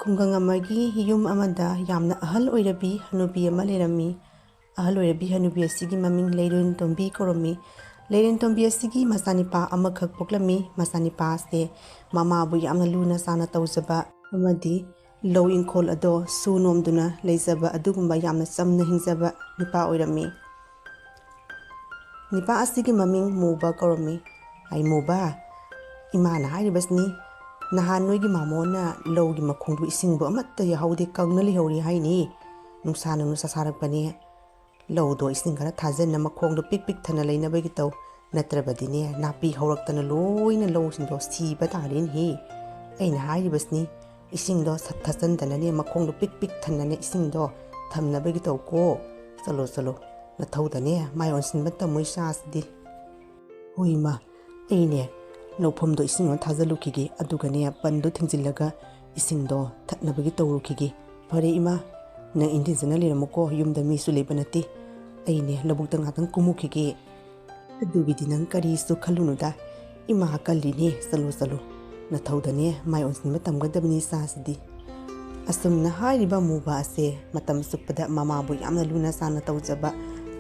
ꯈꯨꯡꯒꯪ ꯑꯃꯒꯤ ꯌꯨꯝ ꯑꯃꯗ ꯌꯥꯝꯅ ꯑꯍꯜ ꯑꯣꯏꯔꯕꯤ ꯍꯅꯨꯕꯤ ꯑꯃ ꯂꯩꯔꯝꯃꯤ. ꯑꯍꯜ ꯑꯣꯏꯔꯕꯤ ꯍꯅꯨꯕꯤ ꯑꯁꯤꯒꯤ ꯃꯃꯤꯡ ꯂꯩꯔꯦꯟꯇꯣꯝꯕꯤ ꯀꯧꯔꯝꯃꯤ. ꯂꯩꯔꯦꯟꯇꯣꯝꯕꯤ ꯑꯁꯤꯒꯤ ꯃꯆꯥꯅꯤꯄꯥ ꯑꯃꯈꯛ ꯄꯣꯛꯂꯝꯃꯤ. ꯃꯆꯥꯅꯤꯄꯥ ꯑꯁꯤ ꯃꯃꯥꯕꯨ ꯌꯥꯝꯅ ꯂꯨꯅ ꯆꯥꯟꯅ ꯇꯧꯖꯕ ꯑꯃꯗꯤ ꯂꯧ ꯏꯪꯈꯣꯜ ꯑꯗꯣ ꯁꯨ ꯅꯣꯝꯗꯨꯅ ꯂꯩꯖꯕ ꯑꯗꯨꯒꯨꯝꯕ ꯌꯥꯝꯅ ꯆꯝꯅ ꯍꯤꯡꯖꯕ ꯅꯨꯄꯥ ꯑꯣꯏꯔꯝꯃꯤ. ꯅꯨꯄꯥ ꯑꯁꯤꯒꯤ ꯃꯃꯤꯡ ꯃꯨꯕ ꯀꯧꯔꯝꯃꯤ. "ꯑꯩ ꯃꯨꯕ, ꯏꯃꯥꯅ ꯍꯥꯏꯔꯤꯕꯁꯤꯅꯤ, ꯅꯍꯥꯟ ꯅꯣꯏꯒꯤ ꯃꯥꯃꯣꯅ ꯂꯧꯒꯤ ꯃꯈꯣꯡꯗꯨ ꯏꯁꯤꯡꯕꯨ ꯑꯃꯠꯇ ꯌꯥꯍꯧꯗꯦ, ꯀꯪꯅ ꯂꯩꯍꯧꯔꯤ ꯍꯥꯏꯅꯤ. ꯅꯨꯡꯁꯥꯅ ꯅꯨꯡꯁꯥ ꯁꯥꯔꯛꯄꯅꯦ. ꯂꯧꯗꯣ ꯏꯁꯤꯡ ꯈꯔ ꯊꯥꯖꯟꯅ ꯃꯈꯣꯡꯗꯣ ꯄꯤꯛ ꯄꯤꯛ ꯊꯟꯅ ꯂꯩꯅꯕꯒꯤ ꯇꯧ. ꯅꯠꯇ꯭ꯔꯕꯗꯤꯅꯦ ꯅꯥꯄꯤ ꯍꯧꯔꯛꯇꯅ ꯂꯣꯏꯅ ꯂꯧꯁꯤꯡꯗꯣ ꯁꯤꯕ ꯇꯥꯔꯦꯅꯦ. ꯑꯩꯅ ꯍꯥꯏꯔꯤꯕꯁꯤꯅꯤ, ꯏꯁꯤꯡꯗꯣ ꯊꯥꯖꯟꯗꯅꯅꯦ ꯃꯈꯣꯡꯗꯣ ꯄꯤꯛ ꯄꯤꯛ ꯊꯟꯅꯅꯦ ꯏꯁꯤꯡꯗꯣ ꯊꯝꯅꯕꯒꯤ ꯇꯧꯀꯣ. ꯆꯠꯂꯣ ꯆꯠꯂꯣ, ꯅꯊꯧꯗꯅꯦ ꯃꯥꯏ ꯑꯣꯟꯁꯤꯟꯕ ꯇꯝꯃꯣꯏ ꯆꯥꯁꯤꯗꯤ." "ꯍꯣꯏ ꯏꯃꯥ, ꯑꯩꯅꯦ ꯂꯧꯐꯝꯗꯣ ꯏꯁꯤꯡ ꯑꯃ ꯊꯥꯖꯜꯂꯨꯈꯤꯒꯦ, ꯑꯗꯨꯒꯅꯦ ꯄꯟꯗꯣ ꯊꯤꯡꯖꯤꯜꯂꯒ ꯏꯁꯤꯡꯗꯣ ꯊꯛꯅꯕꯒꯤ ꯇꯧꯔꯨꯈꯤꯒꯦ." "ꯐꯔꯦ ꯏꯃꯥ, ꯅꯪ ꯏꯟꯊꯤꯟꯖꯅ ꯂꯩꯔꯝꯃꯨꯀꯣ, ꯌꯨꯝꯗ ꯃꯤꯁꯨ ꯂꯩꯕ ꯅꯠꯇꯦ. ꯑꯩꯅꯦ ꯂꯧꯕꯨꯛꯇ ꯉꯥꯛꯇꯪ ꯀꯨꯝꯃꯨꯈꯤꯒꯦ." "ꯑꯗꯨꯒꯤꯗꯤ ꯅꯪ ꯀꯔꯤꯁꯨ ꯈꯜꯂꯨꯅꯨꯗ, ꯏꯃꯥ ꯀꯜꯂꯤꯅꯦ. ꯆꯠꯂꯣ ꯆꯠꯂꯣ, ꯅꯊꯧꯗꯅꯦ ꯃꯥꯏ ꯑꯣꯟꯁꯤꯟꯕ ꯇꯝꯒꯗꯕꯅꯤ ꯆꯥꯁꯤꯗꯤ." ꯑꯁꯨꯝꯅ ꯍꯥꯏꯔꯤꯕ ꯃꯨꯕ ꯑꯁꯦ ꯃꯇꯝ ꯆꯨꯞꯄꯗ ꯃꯃꯥꯕꯨ ꯌꯥꯝꯅ ꯂꯨꯅ ꯆꯥꯟꯅ ꯇꯧꯖꯕ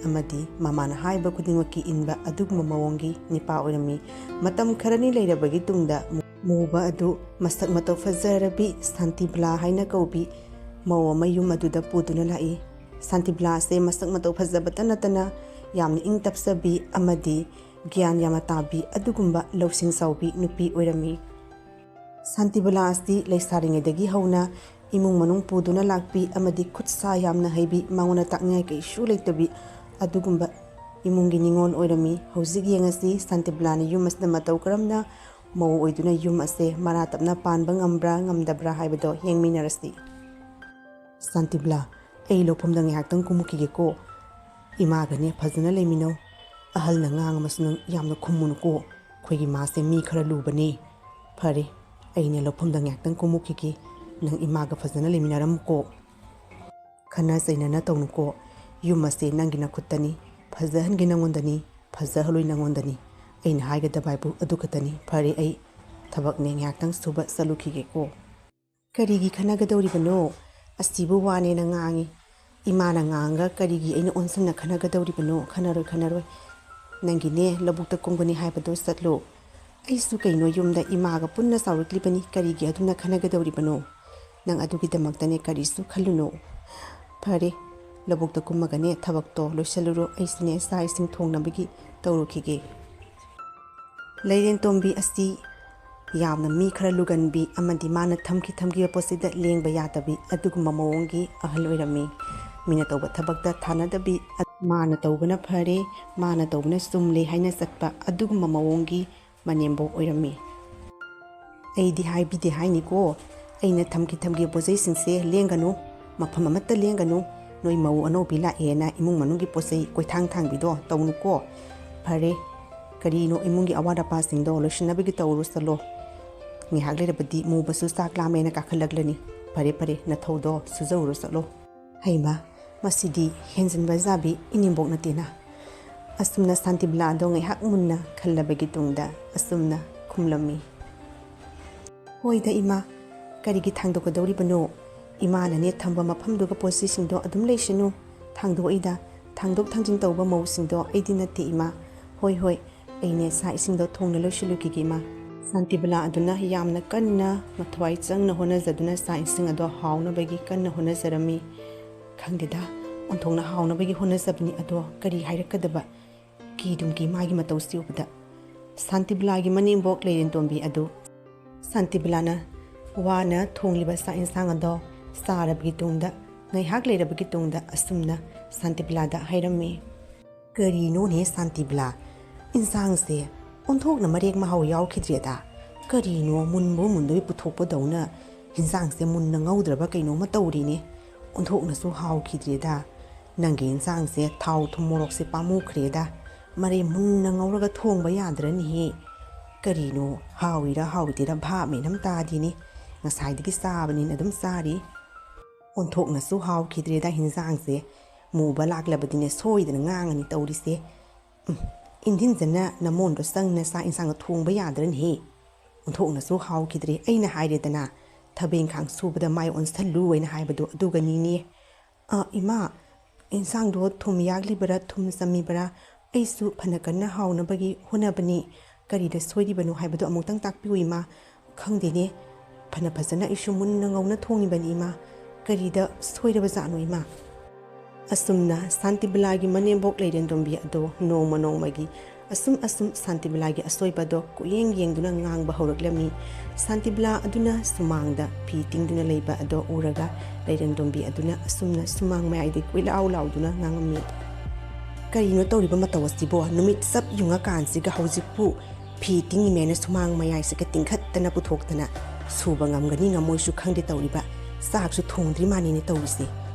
ꯑꯃꯗꯤ ꯃꯃꯥꯅ ꯍꯥꯏꯕ ꯈꯨꯗꯤꯡꯃꯛꯀꯤ ꯏꯟꯕ ꯑꯗꯨꯒꯨꯝꯕ ꯃꯑꯣꯡꯒꯤ ꯅꯤꯄꯥ ꯑꯣꯏꯔꯝꯃꯤ. ꯃꯇꯝ ꯈꯔꯅꯤ ꯂꯩꯔꯕꯒꯤ ꯇꯨꯡꯗ ꯃꯨꯕ ꯑꯗꯨ ꯃꯁꯛ ꯃꯇꯧ ꯐꯖꯔꯕꯤ ꯁꯥꯟꯇꯤꯕꯂꯥ ꯍꯥꯏꯅ ꯀꯧꯕꯤ ꯃꯧ ꯑꯃ ꯌꯨꯝ ꯑꯗꯨꯗ ꯄꯨꯗꯨꯅ ꯂꯥꯛꯏ. ꯁꯥꯟꯇꯤꯕꯂꯥ ꯑꯁꯦ ꯃꯁꯛ ꯃꯇꯧ ꯐꯖꯕꯇ ꯅꯠꯇꯅ ꯌꯥꯝꯅ ꯏꯪ ꯇꯞꯆꯕꯤ ꯑꯃꯗꯤ ꯒ꯭ꯌꯥꯟ ꯌꯥꯝꯅ ꯇꯥꯕꯤ ꯑꯗꯨꯒꯨꯝꯕ ꯂꯧꯁꯤꯡ ꯆꯥꯎꯕꯤ ꯅꯨꯄꯤ ꯑꯣꯏꯔꯝꯃꯤ. ꯁꯥꯟꯇꯤꯕꯂꯥ ꯑꯁꯤ ꯂꯩꯁꯥꯔꯤꯉꯩꯗꯒꯤ ꯍꯧꯅ ꯏꯃꯨꯡ ꯃꯅꯨꯡ ꯄꯨꯗꯨꯅ ꯂꯥꯛꯄꯤ ꯑꯃꯗꯤ ꯈꯨꯠ ꯁꯥ ꯌꯥꯝꯅ ꯍꯩꯕꯤ, ꯃꯉꯣꯟꯗ ꯇꯥꯛꯅꯤꯡꯉꯥꯏ ꯀꯩꯁꯨ ꯂꯩꯇꯕꯤ ꯑꯗꯨꯒꯨꯝꯕ ꯏꯃꯨꯡꯒꯤ ꯅꯤꯉꯣꯜ ꯑꯣꯏꯔꯝꯃꯤ. ꯍꯧꯖꯤꯛ ꯌꯦꯡꯉꯁꯤ ꯁꯥꯟꯇꯤꯕꯂꯥꯅ ꯌꯨꯝ ꯑꯁꯤꯗ ꯃꯇꯧ ꯀꯔꯝꯅ ꯃꯧ ꯑꯣꯏꯗꯨꯅ ꯌꯨꯝ ꯑꯁꯦ ꯃꯔꯥ ꯇꯞꯅ ꯄꯥꯟꯕ ꯉꯝꯕ꯭ꯔꯥ ꯉꯝꯗꯕ꯭ꯔꯥ ꯍꯥꯏꯕꯗꯣ ꯌꯦꯡꯃꯤꯟꯅꯔꯁꯤ. "ꯁꯥꯟꯇꯤꯕꯂꯥ, ꯑꯩ ꯂꯧꯐꯝꯗ ꯉꯥꯏꯍꯥꯛꯇꯪ ꯀꯨꯝꯃꯨꯈꯤꯒꯦꯀꯣ. ꯏꯃꯥꯒꯅꯦ ꯐꯖꯅ ꯂꯩꯃꯤꯟꯅꯧ. ꯑꯍꯜꯅ ꯉꯥꯡꯉꯕꯁꯨ ꯅꯪ ꯌꯥꯝꯅ ꯈꯨꯝꯃꯨꯅꯨꯀꯣ. ꯑꯩꯈꯣꯏꯒꯤ ꯃꯥꯁꯦ ꯃꯤ ꯈꯔ ꯂꯨꯕꯅꯤ." "ꯐꯔꯦ, ꯑꯩꯅꯦ ꯂꯧꯐꯝꯗ ꯉꯥꯏꯍꯥꯛꯇꯪ ꯀꯨꯝꯃꯨꯈꯤꯒꯦ. ꯅꯪ ꯏꯃꯥꯒ ꯐꯖꯅ ꯂꯩꯃꯤꯟꯅꯔꯝꯃꯨꯀꯣ. ꯈꯟꯅ ꯆꯩꯅꯅ ꯇꯧꯅꯨꯀꯣ. ꯌꯨꯝ ꯑꯁꯦ ꯅꯪꯒꯤ ꯅꯈꯨꯠꯇꯅꯤ. ꯐꯖꯍꯟꯒꯦ ꯅꯪꯉꯣꯟꯗꯅꯤ, ꯐꯖꯍꯜꯂꯣꯏ ꯅꯪꯉꯣꯟꯗꯅꯤ. ꯑꯩꯅ ꯍꯥꯏꯒꯗꯕ ꯍꯥꯏꯕꯨ ꯑꯗꯨ ꯈꯛꯇꯅꯤ. ꯐꯔꯦ, ꯑꯩ ꯊꯕꯛꯅꯦ ꯉꯥꯏꯍꯥꯛꯇꯪ ꯁꯨꯕ ꯆꯠꯂꯨꯈꯤꯒꯦꯀꯣ." "ꯀꯔꯤꯒꯤ ꯈꯟꯅꯒꯗꯧꯔꯤꯕꯅꯣ? ꯑꯁꯤꯕꯨ ꯋꯥꯅꯦꯅ ꯉꯥꯡꯉꯤ. ꯏꯃꯥꯅ ꯉꯥꯡꯉꯒ ꯀꯔꯤꯒꯤ ꯑꯩꯅ ꯑꯣꯟꯁꯤꯟꯅ ꯈꯟꯅꯒꯗꯧꯔꯤꯕꯅꯣ? ꯈꯟꯅꯔꯣꯏ ꯈꯟꯅꯔꯣꯏ. ꯅꯪꯒꯤꯅꯦ ꯂꯧꯕꯨꯛꯇ ꯀꯨꯝꯒꯅꯤ ꯍꯥꯏꯕꯗꯣ ꯆꯠꯂꯣ. ꯑꯩꯁꯨ ꯀꯩꯅꯣ ꯌꯨꯝꯗ ꯏꯃꯥꯒ ꯄꯨꯟꯅ ꯆꯥꯎꯔꯛꯂꯤꯕꯅꯤ. ꯀꯔꯤꯒꯤ ꯑꯗꯨꯅ ꯈꯟꯅꯒꯗꯧꯔꯤꯕꯅꯣ? ꯅꯪ ꯑꯗꯨꯒꯤꯗꯃꯛꯇꯅꯦ ꯀꯔꯤꯁꯨ ꯈꯜꯂꯨꯅꯨ." "ꯐꯔꯦ, ꯂꯧꯕꯨꯛꯇ ꯀꯨꯝꯃꯒꯅꯦ ꯊꯕꯛꯇꯣ ꯂꯣꯏꯁꯤꯜꯂꯨꯔꯣ. ꯑꯩꯁꯨꯅꯦ ꯆꯥꯛ ꯏꯁꯤꯡ ꯊꯣꯡꯅꯕꯒꯤ ꯇꯧꯔꯨꯈꯤꯒꯦ." ꯂꯩꯔꯦꯟꯇꯣꯝꯕꯤ ꯑꯁꯤ ꯌꯥꯝꯅ ꯃꯤ ꯈꯔ ꯂꯨꯒꯟꯕꯤ ꯑꯃꯗꯤ ꯃꯥꯅ ꯊꯝꯈꯤꯕ ꯄꯣꯠꯁꯤꯗ ꯂꯦꯡꯕ ꯌꯥꯗꯕꯤ ꯑꯗꯨꯒꯨꯝꯕ ꯃꯑꯣꯡꯒꯤ ꯑꯍꯜ ꯑꯣꯏꯔꯝꯃꯤ. ꯃꯤꯅ ꯇꯧꯕ ꯊꯕꯛꯇ ꯊꯥꯅꯗꯕꯤ, ꯃꯥꯅ ꯇꯧꯕꯅ ꯐꯔꯦ, ꯃꯥꯅ ꯇꯧꯕꯅ ꯆꯨꯝꯂꯦ ꯍꯥꯏꯅ ꯆꯠꯄ ꯑꯗꯨꯒꯨꯝꯕ ꯃꯑꯣꯡꯒꯤ ꯃꯅꯦꯝꯕꯣꯛ ꯑꯣꯏꯔꯝꯃꯤ. "ꯑꯩꯗꯤ ꯍꯥꯏꯕꯤꯗꯦ ꯍꯥꯏꯅꯤꯀꯣ. ꯑꯩꯅ ꯊꯝꯈꯤꯕ ꯄꯣꯠꯆꯩꯁꯤꯡꯁꯦ ꯂꯦꯡꯒꯅꯨ, ꯃꯐꯝ ꯑꯃꯠꯇ ꯂꯦꯡꯒꯅꯨ. ꯅꯣꯏ ꯃꯧ ꯑꯅꯧꯕꯤ ꯂꯥꯛꯑꯦꯅ ꯏꯃꯨꯡ ꯃꯅꯨꯡꯒꯤ ꯄꯣꯠꯆꯩ ꯀꯣꯏꯊꯥꯡ ꯊꯥꯡꯕꯤꯗꯣ ꯇꯧꯅꯨꯀꯣ." "ꯐꯔꯦ, ꯀꯔꯤꯅꯣ ꯏꯃꯨꯡꯒꯤ ꯑꯋꯥꯠ ꯑꯄꯥꯁꯤꯡꯗꯣ ꯂꯣꯏꯁꯤꯟꯅꯕꯒꯤ ꯇꯧꯔꯨ ꯆꯠꯂꯣ. ꯉꯥꯏꯍꯥꯛ ꯂꯩꯔꯕꯗꯤ ꯃꯨꯕꯁꯨ ꯆꯥꯛ ꯂꯥꯝꯃꯦꯅ ꯀꯥꯈꯠꯂꯛꯂꯅꯤ. ꯐꯔꯦ ꯐꯔꯦ, ꯅꯊꯧꯗꯣ ꯁꯨꯖꯧꯔꯨ ꯆꯠꯂꯣ." "ꯍꯩꯃꯥ, ꯃꯁꯤꯗꯤ ꯍꯦꯟꯖꯤꯟꯕ ꯌꯥꯕꯤ ꯏꯅꯦꯝꯕꯣꯛ ꯅꯠꯇꯦꯅ." ꯑꯁꯨꯝꯅ ꯁꯥꯟꯇꯤꯕꯂꯥꯗꯣ ꯉꯥꯏꯍꯥꯛ ꯃꯨꯟꯅ ꯈꯜꯂꯕꯒꯤ ꯇꯨꯡꯗ ꯑꯁꯨꯝꯅ ꯈꯨꯝꯂꯝꯃꯤ. "ꯍꯣꯏꯗ ꯏꯃꯥ, ꯀꯔꯤꯒꯤ ꯊꯥꯡꯗꯣꯛꯀꯗꯧꯔꯤꯕꯅꯣ? ꯏꯃꯥꯅꯅꯦ ꯊꯝꯕ ꯃꯐꯝꯗꯨꯒ ꯄꯣꯠꯆꯩꯁꯤꯡꯗꯣ ꯑꯗꯨꯝ ꯂꯩꯁꯅꯨ. ꯊꯥꯡꯗꯣꯛꯏꯗ, ꯊꯥꯡꯗꯣꯛ ꯊꯥꯡꯖꯤꯟ ꯇꯧꯕ ꯃꯧꯁꯤꯡꯗꯣ ꯑꯩꯗꯤ ꯅꯠꯇꯦ ꯏꯃꯥ. ꯍꯣꯏ ꯍꯣꯏ, ꯑꯩꯅꯦ ꯆꯥꯛ ꯏꯁꯤꯡꯗꯣ ꯊꯣꯡꯅ ꯂꯣꯏꯁꯤꯜꯂꯨꯈꯤꯒꯦ ꯏꯃꯥ." ꯁꯥꯟꯇꯤꯕꯂꯥ ꯑꯗꯨꯅ ꯌꯥꯝꯅ ꯀꯟꯅ ꯃꯊ꯭ꯋꯥꯏ ꯆꯪꯅ ꯍꯣꯠꯅꯖꯗꯨꯅ ꯆꯥꯛ ꯏꯁꯤꯡ ꯑꯗꯣ ꯍꯥꯎꯅꯕꯒꯤ ꯀꯟꯅ ꯍꯣꯠꯅꯖꯔꯝꯃꯤ. ꯈꯪꯗꯦꯗ, ꯑꯣꯟꯊꯣꯛꯅ ꯍꯥꯎꯅꯕꯒꯤ ꯍꯣꯠꯅꯖꯕꯅꯤ, ꯑꯗꯣ ꯀꯔꯤ ꯍꯥꯏꯔꯛꯀꯗꯕ? ꯀꯤꯗꯨꯝꯒꯤ ꯃꯥꯒꯤ ꯃꯇꯧꯁꯤ ꯎꯕꯗ. ꯁꯥꯟꯇꯤꯕꯂꯥꯒꯤ ꯃꯅꯦꯝꯕꯣꯛ ꯂꯩꯔꯦꯟꯇꯣꯝꯕꯤ ꯑꯗꯨ ꯁꯥꯟꯇꯤꯕꯂꯥꯅ ꯋꯥꯅ ꯊꯣꯡꯂꯤꯕ ꯆꯥꯛ ꯏꯟꯁꯥꯡ ꯑꯗꯣ ꯆꯥꯔꯕꯒꯤ ꯇꯨꯡꯗ ꯉꯥꯏꯍꯥꯛ ꯂꯩꯔꯕꯒꯤ ꯇꯨꯡꯗ ꯑꯁꯨꯝꯅ ꯁꯥꯟꯇꯤꯕꯂꯥꯗ ꯍꯥꯏꯔꯝꯃꯤ. "ꯀꯔꯤꯅꯣꯅꯦ ꯁꯥꯟꯇꯤꯕꯂꯥ, ꯏꯟꯁꯥꯡꯁꯦ ꯑꯣꯟꯊꯣꯛꯅ ꯃꯔꯦꯛ ꯃꯍꯥꯎ ꯌꯥꯎꯈꯤꯗ꯭ꯔꯦꯗ. ꯀꯔꯤꯅꯣ ꯃꯨꯟꯕꯨ ꯃꯨꯟꯗꯣꯏ ꯄꯨꯊꯣꯛꯄꯗꯧꯅ ꯏꯟꯁꯥꯡꯁꯦ ꯃꯨꯟꯅ ꯉꯧꯗ꯭ꯔꯕ ꯀꯩꯅꯣꯝꯃ ꯇꯧꯔꯤꯅꯦ. ꯑꯣꯟꯊꯣꯛꯅꯁꯨ ꯍꯥꯎꯈꯤꯗ꯭ꯔꯦꯗ. ꯅꯪꯒꯤ ꯏꯟꯁꯥꯡꯁꯦ ꯊꯥꯎ ꯊꯨꯝ ꯃꯣꯔꯣꯛꯁꯦ ꯄꯥꯝꯃꯨꯈ꯭ꯔꯦꯗ. ꯃꯔꯦ ꯃꯨꯟꯅ ꯉꯧꯔꯒ ꯊꯣꯡꯕ ꯌꯥꯗ꯭ꯔꯅꯤꯍꯦ. ꯀꯔꯤꯅꯣ, ꯍꯥꯎꯏꯔꯥ ꯍꯥꯎꯇꯦꯔꯥ ꯚꯥꯞ ꯃꯦꯟ ꯑꯃ ꯇꯥꯗꯦꯅꯦ. ꯉꯁꯥꯏꯗꯒꯤ ꯆꯥꯕꯅꯤꯅ ꯑꯗꯨꯝ ꯆꯥꯔꯤ. ꯑꯣꯟꯊꯣꯛꯅꯁꯨ ꯍꯥꯎꯈꯤꯗ꯭ꯔꯦꯗ ꯏꯟꯁꯥꯡꯁꯦ. ꯃꯨꯕ ꯂꯥꯛꯂꯕꯗꯤꯅꯦ ꯁꯣꯏꯗꯅ ꯉꯥꯡꯉꯅꯤ ꯇꯧꯔꯤꯁꯦ. ꯏꯟꯊꯤꯟꯖꯅ ꯅꯃꯣꯟꯗꯣ ꯆꯪꯅ ꯆꯥꯛ ꯏꯟꯁꯥꯡꯗꯣ ꯊꯣꯡꯕ ꯌꯥꯗ꯭ꯔꯅꯤꯍꯦ. ꯑꯣꯟꯊꯣꯛꯅꯁꯨ ꯍꯥꯎꯈꯤꯗ꯭ꯔꯦ. ꯑꯩꯅ ꯍꯥꯏꯔꯦꯗꯅ, ꯊꯕꯛ ꯏꯪꯈꯥꯡ ꯁꯨꯕꯗ ꯃꯥꯏ ꯑꯣꯟꯁꯜꯂꯨ ꯍꯥꯏꯅ ꯍꯥꯏꯕꯗꯣ ꯑꯗꯨꯒꯅꯤꯅꯦ꯫ ꯏꯃꯥ, ꯏꯟꯁꯥꯡꯗꯣ ꯊꯨꯝ ꯌꯥꯛꯂꯤꯕꯔꯥ ꯊꯨꯝ ꯆꯝꯃꯤꯕꯔꯥ ꯑꯩꯁꯨ ꯐꯅ ꯀꯟꯅ ꯍꯥꯎꯅꯕꯒꯤ ꯍꯣꯠꯅꯕꯅꯤ, ꯀꯔꯤꯗ ꯁꯣꯏꯔꯤꯕꯅꯣ ꯍꯥꯏꯕꯗꯣ ꯑꯃꯨꯛꯇꯪ ꯇꯥꯛꯄꯤꯌꯨ ꯏꯃꯥ꯫ ꯈꯪꯗꯦꯅꯦ, ꯐꯅ ꯐꯖꯅ ꯑꯩꯁꯨ ꯃꯨꯟꯅ ꯉꯧꯅ ꯊꯣꯡꯉꯤꯕꯅꯤ ꯏꯃꯥ, ꯀꯔꯤꯗ ꯁꯣꯏꯔꯕꯖꯥꯠꯅꯣ ꯏꯃꯥ? ꯑꯁꯨꯝꯅ ꯁꯥꯟꯇꯤꯕꯂꯥꯒꯤ ꯃꯅꯦꯝꯕꯣꯛ ꯂꯩꯔꯦꯟꯗꯣꯝꯕꯤ ꯑꯗꯣ ꯅꯣꯡꯃ ꯅꯣꯡꯃꯒꯤ ꯑꯁꯨꯝ ꯁꯥꯟꯇꯤꯕꯂꯥꯒꯤ ꯑꯁꯣꯏꯕꯗꯣ ꯀꯨꯌꯦꯡ ꯌꯦꯡꯗꯨꯅ ꯉꯥꯡꯕ ꯍꯧꯔꯛꯂꯝꯃꯤ꯫ ꯁꯥꯟꯇꯤꯕꯂꯥ ꯑꯗꯨꯅ ꯁꯨꯃꯥꯡꯗ ꯐꯤ ꯇꯤꯡꯗꯨꯅ ꯂꯩꯕ ꯑꯗꯣ ꯎꯔꯒ ꯂꯩꯔꯦꯟꯗꯣꯝꯕꯤ ꯑꯗꯨꯅ ꯑꯁꯨꯝꯅ ꯁꯨꯃꯥꯡ ꯃꯌꯥꯏꯗ ꯀꯣꯏꯂꯥꯎ ꯂꯥꯎꯗꯨꯅ ꯉꯥꯡꯉꯝꯃꯤ꯫ ꯀꯔꯤꯅꯣ ꯇꯧꯔꯤꯕ ꯃꯇꯧ ꯑꯁꯤꯕꯣ? ꯅꯨꯃꯤꯠ ꯆꯞ ꯌꯨꯡꯉꯀꯥꯟꯁꯤꯒ ꯍꯧꯖꯤꯛꯄꯨ ꯐꯤ ꯇꯤꯡꯉꯤꯃꯦꯅ ꯁꯨꯃꯥꯡ ꯃꯌꯥꯏꯁꯤꯒ ꯇꯤꯡꯈꯠꯇꯅ ꯄꯨꯊꯣꯛꯇꯅ ꯁꯨꯕ ꯉꯝꯒꯅꯤ ꯉꯝꯃꯣꯏꯁꯨ ꯈꯪꯗꯦ ꯇꯧꯔꯤꯕ, ꯆꯥꯛꯁꯨ ꯊꯣꯡꯗ꯭ꯔꯤ ꯃꯥꯅꯤꯅꯦ ꯇꯧꯔꯤꯁꯦ꯫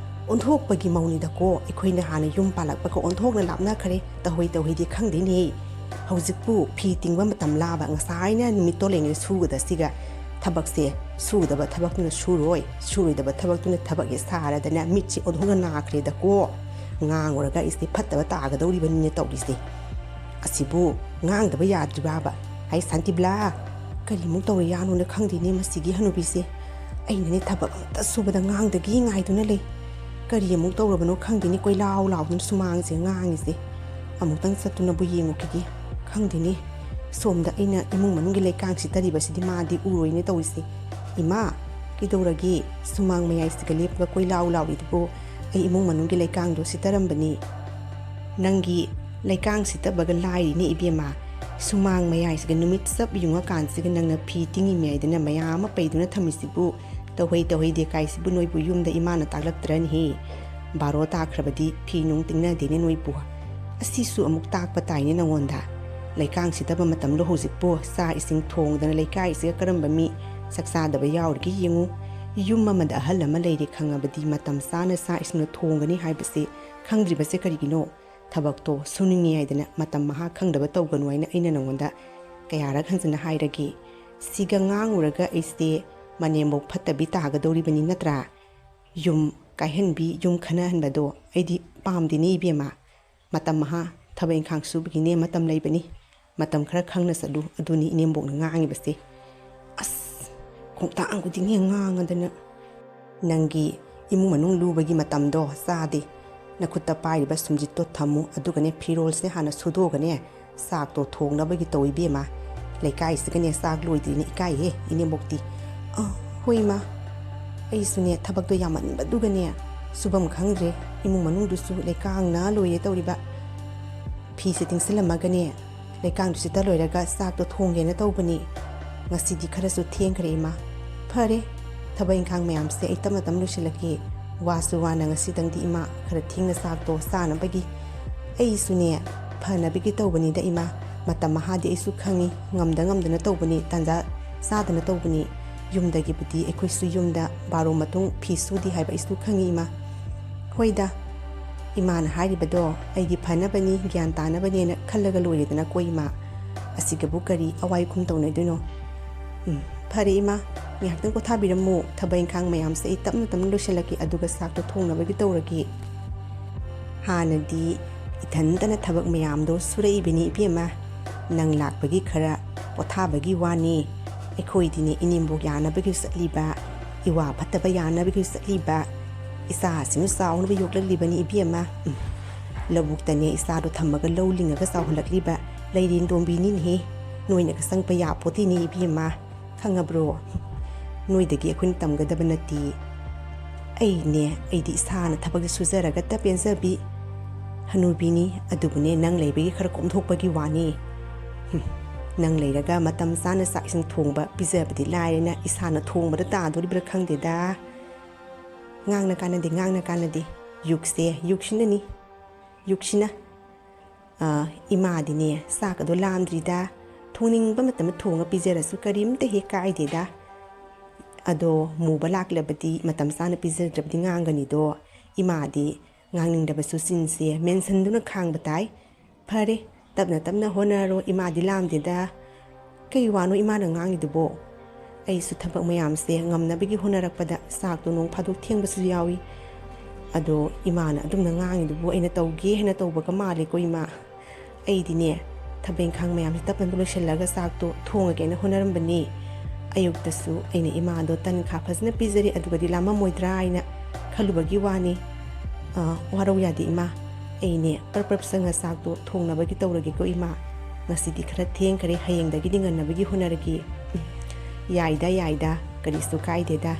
ꯑꯣꯟꯊꯣꯛꯄꯒꯤ ꯃꯧꯅꯤꯗꯀꯣ, ꯑꯩꯈꯣꯏꯅ ꯍꯥꯟꯅ ꯌꯨꯝ ꯄꯥꯜꯂꯛꯄꯒ ꯑꯣꯟꯊꯣꯛꯅ ꯂꯥꯞꯅꯈ꯭ꯔꯦ, ꯇꯧꯍꯩꯗꯤ ꯈꯪꯗꯦꯅꯦ꯫ ꯍꯧꯖꯤꯛꯄꯨ ꯐꯤ ꯇꯤꯡꯕ ꯃꯇꯝ ꯂꯥꯕ, ꯉꯁꯥꯏꯅ ꯅꯨꯃꯤꯠꯇꯣ ꯂꯩꯉꯩ ꯁꯨꯒꯗꯁꯤꯒ ꯊꯕꯛꯁꯦ ꯁꯨꯒꯗꯕ ꯊꯕꯛꯇꯨꯅ ꯁꯨꯔꯣꯏ, ꯁꯨꯔꯣꯏꯗꯕ ꯊꯕꯛꯇꯨꯅ ꯊꯕꯛ ꯍꯦꯛ ꯁꯥꯔꯗꯅ ꯃꯤꯠꯁꯦ ꯑꯣꯟꯊꯣꯛꯅ ꯅꯥꯈ꯭ꯔꯦꯗꯀꯣ꯫ ꯉꯥꯡꯉꯨꯔꯒ ꯑꯩꯁꯦ ꯐꯠꯇꯕ ꯇꯥꯒꯗꯧꯔꯤꯕꯅꯤꯅꯦ ꯇꯧꯔꯤꯁꯦ꯫ ꯑꯁꯤꯕꯨ ꯉꯥꯡꯗꯕ ꯌꯥꯗ꯭ꯔꯤꯕꯥꯕ? ꯍꯥꯏ ꯁꯥꯟꯇꯤꯕꯂꯥ, ꯀꯔꯤꯃꯨꯛ ꯇꯧꯔ ꯌꯥꯅꯣꯅ ꯈꯪꯗꯦꯅꯦ ꯃꯁꯤꯒꯤ ꯍꯅꯨꯕꯤꯁꯦ꯫ ꯑꯩꯅꯅꯦ ꯊꯕꯛ ꯑꯝꯇ ꯁꯨꯕꯗ ꯉꯥꯡꯗꯒꯤ ꯉꯥꯏꯗꯨꯅ ꯂꯩ, ꯀꯔꯤ ꯑꯃꯨꯛ ꯇꯧꯔꯕꯅꯣ ꯈꯪꯗꯦꯅꯦ ꯀꯣꯏꯂꯥꯎ ꯂꯥꯎꯗꯨꯅ ꯁꯨꯃꯥꯡꯁꯦ ꯉꯥꯡꯉꯤꯁꯦ꯫ ꯑꯃꯨꯛꯇꯪ ꯆꯠꯇꯨꯅꯕꯨ ꯌꯦꯡꯉꯨꯈꯤꯒꯦ, ꯈꯪꯗꯦꯅꯦ꯫ ꯁꯣꯝꯗ ꯑꯩꯅ ꯏꯃꯨꯡ ꯃꯅꯨꯡꯒꯤ ꯂꯩꯀꯥꯡ ꯁꯤꯠꯇꯔꯤꯕꯁꯤꯗꯤ ꯃꯥꯗꯤ ꯎꯔꯣꯏꯅꯦ ꯇꯧꯔꯤꯁꯦ꯫ ꯏꯃꯥ, ꯀꯩꯗꯧꯔꯒꯦ? ꯁꯨꯃꯥꯡ ꯃꯌꯥꯏꯁꯤꯒ ꯂꯦꯞꯄꯒ ꯀꯣꯏꯂꯥꯎ ꯂꯥꯎꯔꯤꯗꯨꯕꯨ ꯑꯩ ꯏꯃꯨꯡ ꯃꯅꯨꯡꯒꯤ ꯂꯩꯀꯥꯡꯗꯣ ꯁꯤꯠꯇꯔꯝꯕꯅꯤ꯫ ꯅꯪꯒꯤ ꯂꯩꯀꯥꯡ ꯁꯤꯠꯇꯕꯒ ꯂꯥꯏꯔꯤꯅꯦ ꯏꯕꯦꯝꯃ, ꯁꯨꯃꯥꯡ ꯃꯌꯥꯏꯁꯤꯒ ꯅꯨꯃꯤꯠ ꯆꯞ ꯌꯨꯡꯉꯀꯥꯟꯁꯤꯒ ꯅꯪꯅ ꯐꯤ ꯇꯤꯡꯉꯤꯃꯦꯗꯅ ꯃꯌꯥꯝ ꯑꯃ ꯄꯩꯗꯨꯅ ꯊꯝꯃꯤꯁꯤꯕꯨ ꯇꯧꯍꯩꯗꯦ ꯀꯥꯏꯁꯤꯕꯨ ꯅꯣꯏꯕꯨ ꯌꯨꯝꯗ ꯏꯃꯥꯅ ꯇꯥꯛꯂꯛꯇ꯭ꯔꯅꯤꯍꯦ? ꯕꯥꯔꯣ ꯇꯥꯈ꯭ꯔꯕꯗꯤ ꯐꯤ ꯅꯨꯡ ꯇꯤꯡꯅꯗꯦꯅꯦ ꯅꯣꯏꯕꯨ, ꯑꯁꯤꯁꯨ ꯑꯃꯨꯛ ꯇꯥꯛꯄ ꯇꯥꯏꯅꯦ ꯅꯉꯣꯟꯗ꯫ ꯂꯩꯀꯥꯡ ꯁꯤꯠꯇꯕ ꯃꯇꯝꯗꯣ ꯍꯧꯖꯤꯛꯄꯨ ꯆꯥꯛ ꯏꯁꯤꯡ ꯊꯣꯡꯗꯅ ꯂꯩꯀꯥꯏꯁꯤꯒ ꯀꯔꯝꯕ ꯃꯤ ꯆꯥꯛꯆꯥꯗꯕ ꯌꯥꯎꯔꯤꯒꯦ ꯌꯦꯡꯉꯨ꯫ ꯌꯨꯝ ꯑꯃꯗ ꯑꯍꯜ ꯑꯃ ꯂꯩꯔꯦ ꯈꯪꯉꯕꯗꯤ ꯃꯇꯝ ꯆꯥꯅ ꯆꯥꯛ ꯏꯁꯤꯡ ꯊꯣꯡꯒꯅꯤ ꯍꯥꯏꯕꯁꯦ ꯈꯪꯗ꯭ꯔꯤꯕꯁꯦ ꯀꯔꯤꯒꯤꯅꯣ? ꯊꯕꯛꯇꯣ ꯁꯨꯅꯤꯡꯉꯤ ꯍꯥꯏꯗꯅ ꯃꯇꯝ ꯃꯍꯥ ꯈꯪꯗꯕ ꯇꯧꯒꯅꯨ ꯍꯥꯏꯅ ꯑꯩꯅ ꯅꯉꯣꯟꯗ ꯀꯌꯥꯔꯛ ꯍꯟꯖꯟꯅ ꯍꯥꯏꯔꯒꯦ? ꯁꯤꯒ ꯉꯥꯡꯉꯨꯔꯒ ꯑꯩꯁꯦ ꯃꯅꯦꯝꯕꯣꯛ ꯐꯠꯇꯕꯤ ꯇꯥꯒꯗꯧꯔꯤꯕꯅꯤ ꯅꯠꯇ꯭ꯔꯥ? ꯌꯨꯝ ꯀꯥꯏꯍꯟꯕꯤ, ꯌꯨꯝ ꯈꯟꯅꯍꯟꯕꯗꯣ ꯑꯩꯗꯤ ꯄꯥꯝꯗꯦꯅꯦ ꯏꯕꯦꯝꯃ꯫ ꯃꯇꯝ ꯃꯍꯥ ꯊꯕꯛ ꯏꯪꯈꯥꯡ ꯁꯨꯕꯒꯤꯅꯦ ꯃꯇꯝ ꯂꯩꯕꯅꯤ, ꯃꯇꯝ ꯈꯔ ꯈꯪꯅ ꯆꯠꯂꯨ, ꯑꯗꯨꯅꯤ ꯏꯅꯦꯝꯕꯣꯛꯅ ꯉꯥꯡꯉꯤꯕꯁꯦ꯫ ꯑꯁ, ꯈꯣꯡꯇꯥꯡ ꯈꯨꯗꯤꯡꯒꯤ ꯉꯥꯡꯉꯗꯅ ꯅꯪꯒꯤ ꯏꯃꯨꯡ ꯃꯅꯨꯡ ꯂꯨꯕꯒꯤ ꯃꯇꯝꯗꯣ ꯆꯥꯗꯦ꯫ ꯅꯈꯨꯠꯇ ꯄꯥꯏꯔꯤꯕ ꯁꯨꯝꯖꯤꯠꯇꯣ ꯊꯝꯃꯨ, ꯑꯗꯨꯒꯅꯦ ꯐꯤꯔꯣꯜꯁꯦ ꯍꯥꯟꯅ ꯁꯨꯗꯣꯛꯑꯒꯅꯦ ꯆꯥꯛꯇꯣ ꯊꯣꯡꯅꯕꯒꯤ ꯇꯧ ꯏꯕꯦꯝꯃ꯫ ꯂꯩꯀꯥꯏꯁꯤꯒꯅꯦ ꯆꯥꯛ ꯂꯣꯏꯗ꯭ꯔꯤꯅꯦ ꯏꯀꯥꯏꯍꯦ ꯏꯅꯦꯝꯕꯣꯛꯇꯤ꯫ ꯍꯣꯏ ꯏꯃꯥ, ꯑꯩꯁꯨꯅꯦ ꯊꯕꯛꯇꯣ ꯌꯥꯝꯃꯟꯕꯗꯨꯒꯅꯦ ꯁꯨꯐꯝ ꯈꯪꯗ꯭ꯔꯦ, ꯏꯃꯨꯡ ꯃꯅꯨꯡꯗꯨꯁꯨ ꯂꯩꯀꯥꯡꯅ ꯂꯣꯏꯔꯦ ꯇꯧꯔꯤꯕ꯫ ꯐꯤꯁꯦ ꯇꯤꯡꯁꯤꯜꯂꯝꯃꯒꯅꯦ ꯂꯩꯀꯥꯡꯗꯨ ꯁꯤꯠꯇ ꯂꯣꯏꯔꯒ ꯆꯥꯛꯇꯣ ꯊꯣꯡꯒꯦꯅ ꯇꯧꯕꯅꯤ꯫ ꯉꯁꯤꯗꯤ ꯈꯔꯁꯨ ꯊꯦꯡꯈ꯭ꯔꯦ ꯏꯃꯥ꯫ ꯐꯔꯦ, ꯊꯕꯛ ꯏꯪꯈꯥꯡ ꯃꯌꯥꯝꯁꯦ ꯑꯩ ꯇꯞꯅ ꯂꯣꯏꯁꯤꯜꯂꯛꯀꯦ꯫ ꯋꯥꯁꯨ ꯋꯥꯅ ꯉꯁꯤꯗꯪꯗꯤ ꯏꯃꯥ ꯈꯔ ꯊꯦꯡꯅ ꯆꯥꯛꯇꯣ ꯆꯥꯅꯕꯒꯤ ꯑꯩꯁꯨꯅꯦ ꯐꯅꯕꯒꯤ ꯇꯧꯕꯅꯤꯗ ꯏꯃꯥ꯫ ꯃꯇꯝ ꯃꯍꯥꯗꯤ ꯑꯩꯁꯨ ꯈꯪꯉꯤ, ꯉꯝꯗꯅ ꯇꯧꯕꯅꯤ, ꯇꯥꯟꯖꯥ ꯆꯥꯗꯅ ꯇꯧꯕꯅꯤ꯫ ꯌꯨꯝꯗꯒꯤꯕꯨꯗꯤ ꯑꯩꯈꯣꯏꯁꯨ ꯌꯨꯝꯗ ꯕꯥꯔꯣ ꯃꯇꯨꯡ ꯐꯤ ꯁꯨꯗꯦ ꯍꯥꯏꯕ ꯑꯩꯁꯨ ꯈꯪꯉꯤ ꯏꯃꯥ꯫ ꯍꯣꯏꯗ, ꯏꯃꯥꯅ ꯍꯥꯏꯔꯤꯕꯗꯣ ꯑꯩꯒꯤ ꯐꯅꯕꯅꯤ, ꯒ꯭ꯌꯥꯟ ꯇꯥꯅꯕꯅꯦꯅ ꯈꯜꯂꯒ ꯂꯣꯏꯔꯦꯗꯅ ꯀꯣ ꯏꯃꯥ꯫ ꯑꯁꯤꯒꯕꯨ ꯀꯔꯤ ꯑꯋꯥꯏꯈꯨꯝ ꯇꯧꯅꯗꯣꯏꯅꯣ? ꯐꯔꯦ ꯏꯃꯥ, ꯉꯥꯏꯍꯥꯛꯇꯪ ꯄꯣꯊꯥꯕꯤꯔꯝꯃꯨ꯫ ꯊꯕꯛ ꯏꯪꯈꯥꯡ ꯃꯌꯥꯝꯁꯦ ꯑꯩ ꯇꯞꯅ ꯂꯣꯏꯁꯤꯜꯂꯛꯀꯦ, ꯑꯗꯨꯒ ꯆꯥꯛꯇꯣ ꯊꯣꯡꯅꯕꯒꯤ ꯇꯧꯔꯒꯦ꯫ ꯍꯥꯟꯅꯗꯤ ꯏꯊꯟꯇꯅ ꯊꯕꯛ ꯃꯌꯥꯝꯗꯣ ꯁꯨꯔꯛꯏꯕꯅꯤ ꯏꯕꯦꯝꯃ, ꯅꯪ ꯂꯥꯛꯄꯒꯤ ꯈꯔ ꯄꯣꯊꯥꯕꯒꯤ ꯋꯥꯅꯤ꯫ ꯑꯩꯈꯣꯏꯗꯤꯅꯦ ꯏꯅꯦꯝꯕꯣꯛ ꯌꯥꯅꯕꯒꯤ ꯆꯠꯂꯤꯕ, ꯏꯋꯥ ꯐꯠꯇꯕ ꯌꯥꯅꯕꯒꯤ ꯆꯠꯂꯤꯕ, ꯏꯆꯥꯁꯤꯡ ꯆꯥꯎꯅꯕ ꯌꯣꯛꯂꯛꯂꯤꯕꯅꯤ ꯏꯕꯦꯝꯃ꯫ ꯂꯧꯕꯨꯛꯇꯅꯦ ꯏꯆꯥꯗꯣ ꯊꯝꯃꯒ ꯂꯧ ꯂꯤꯡꯉꯒ ꯆꯥꯎꯍꯜꯂꯛꯂꯤꯕ ꯂꯩꯔꯦꯟꯗꯣꯝꯕꯤꯅꯤꯅꯦꯍꯦ, ꯅꯣꯏꯅꯒ ꯆꯪꯄ ꯌꯥꯄꯣꯠꯇꯦꯅꯦ ꯏꯕꯦꯝꯃ, ꯈꯪꯉꯕ꯭ꯔꯣ? ꯅꯣꯏꯗꯒꯤ ꯑꯩꯈꯣꯏꯅ ꯇꯝꯒꯗꯕ ꯅꯠꯇꯦ꯫ ꯑꯩꯗꯤ ꯏꯁꯥꯅ ꯊꯕꯛ ꯁꯨꯖꯔꯒꯇ ꯄꯦꯟꯖꯕꯤ ꯍꯅꯨꯕꯤꯅꯤ, ꯑꯗꯨꯕꯨꯅꯦ ꯅꯪ ꯂꯩꯕꯒꯤ ꯈꯔ ꯀꯣꯝꯊꯣꯛꯄꯒꯤ ꯋꯥꯅꯤ꯫ ꯅꯪ ꯂꯩꯔꯒ ꯃꯇꯝ ꯆꯥꯅ ꯆꯥꯛ ꯏꯁꯤꯡ ꯊꯣꯡꯕ ꯄꯤꯖꯕꯗꯤ ꯂꯥꯏꯔꯦꯅ ꯏꯁꯥꯅ ꯊꯣꯡꯕꯗ ꯇꯥꯗꯣꯔꯤꯕ꯭ꯔꯥ ꯈꯪꯗꯦꯗ꯫ ꯉꯥꯡꯅ ꯀꯥꯟꯅꯗꯦ, ꯌꯨꯛꯁꯤꯅ ꯏꯃꯥꯗꯤꯅꯦ ꯆꯥꯛ ꯑꯗꯣ ꯂꯥꯝꯗ꯭ꯔꯤꯗ, ꯊꯣꯡꯅꯤꯡꯕ ꯃꯇꯝꯗ ꯊꯣꯡꯉ ꯄꯤꯖꯔꯁꯨ ꯀꯔꯤꯝꯇ ꯍꯦꯛ ꯀꯥꯏꯗꯦꯗ꯫ ꯑꯗꯣ ꯃꯨꯕ ꯂꯥꯛꯂꯕꯗꯤ ꯃꯇꯝ ꯆꯥꯅ ꯄꯤꯖꯗ꯭ꯔꯕꯗꯤ ꯉꯥꯡꯒꯅꯤꯗꯣ꯫ ꯏꯃꯥꯗꯤ ꯉꯥꯡꯅꯤꯡꯗꯕꯁꯨ ꯆꯤꯟꯁꯦ ꯃꯦꯟꯁꯤꯟꯗꯨꯅ ꯈꯥꯡꯕ ꯇꯥꯏ꯫ ꯐꯔꯦ, ꯇꯞꯅ ꯍꯣꯠꯅꯔꯣ, ꯏꯃꯥꯗꯤ ꯂꯥꯝꯗꯦꯗ꯫ ꯀꯩ ꯋꯥꯅꯣ ꯏꯃꯥꯅ ꯉꯥꯡꯉꯤꯗꯨꯕꯣ? ꯑꯩꯁꯨ ꯊꯕꯛ ꯃꯌꯥꯝꯁꯦ ꯉꯝꯅꯕꯒꯤ ꯍꯣꯠꯅꯔꯛꯄꯗ ꯆꯥꯛꯇꯣ ꯅꯣꯡ ꯐꯥꯗꯣꯛ ꯊꯦꯡꯕꯁꯨ ꯌꯥꯎꯏ꯫ ꯑꯗꯣ ꯏꯃꯥꯅ ꯑꯗꯨꯝꯅ ꯉꯥꯡꯉꯤꯗꯨꯕꯨ ꯑꯩꯅ ꯇꯧꯒꯦ ꯍꯥꯏꯅ ꯇꯧꯕꯒ ꯃꯥꯜꯂꯦꯀꯣ ꯏꯃꯥ? ꯑꯩꯗꯤꯅꯦ ꯊꯕꯛ ꯏꯪꯈꯥꯡ ꯃꯌꯥꯝꯁꯦ ꯇꯞꯅ ꯂꯣꯏꯁꯤꯜꯂꯒ ꯆꯥꯛꯇꯣ ꯊꯣꯡꯉꯒꯦꯅ ꯍꯣꯠꯅꯔꯝꯕꯅꯤ꯫ ꯑꯌꯨꯛꯇꯁꯨ ꯑꯩꯅ ꯏꯃꯥꯗꯣ ꯇꯟ ꯈꯥ ꯐꯖꯅ ꯄꯤꯖꯔꯦ ꯑꯗꯨꯒꯗꯤ ꯂꯥꯝꯃꯝꯃꯣꯏꯗ꯭ꯔꯥ ꯍꯥꯏꯅ ꯈꯜꯂꯨꯕꯒꯤ ꯋꯥꯅꯤ꯫ ꯋꯥꯔꯧ ꯌꯥꯗꯦ ꯏꯃꯥ, ꯑꯩꯅꯦ ꯄꯔꯞ ꯆꯪꯉ ꯆꯥꯛꯇꯣ ꯊꯣꯡꯅꯕꯒꯤ ꯇꯧꯔꯒꯦꯀꯣ ꯏꯃꯥ, ꯉꯁꯤꯗꯤ ꯈꯔ ꯊꯦꯡꯈꯔꯦ, ꯍꯌꯦꯡꯗꯒꯤꯗꯤ ꯉꯟꯅꯕꯒꯤ ꯍꯣꯠꯅꯔꯒꯦ꯫ ꯌꯥꯏꯗ ꯀꯔꯤꯁꯨ ꯀꯥꯏꯗꯦꯗ,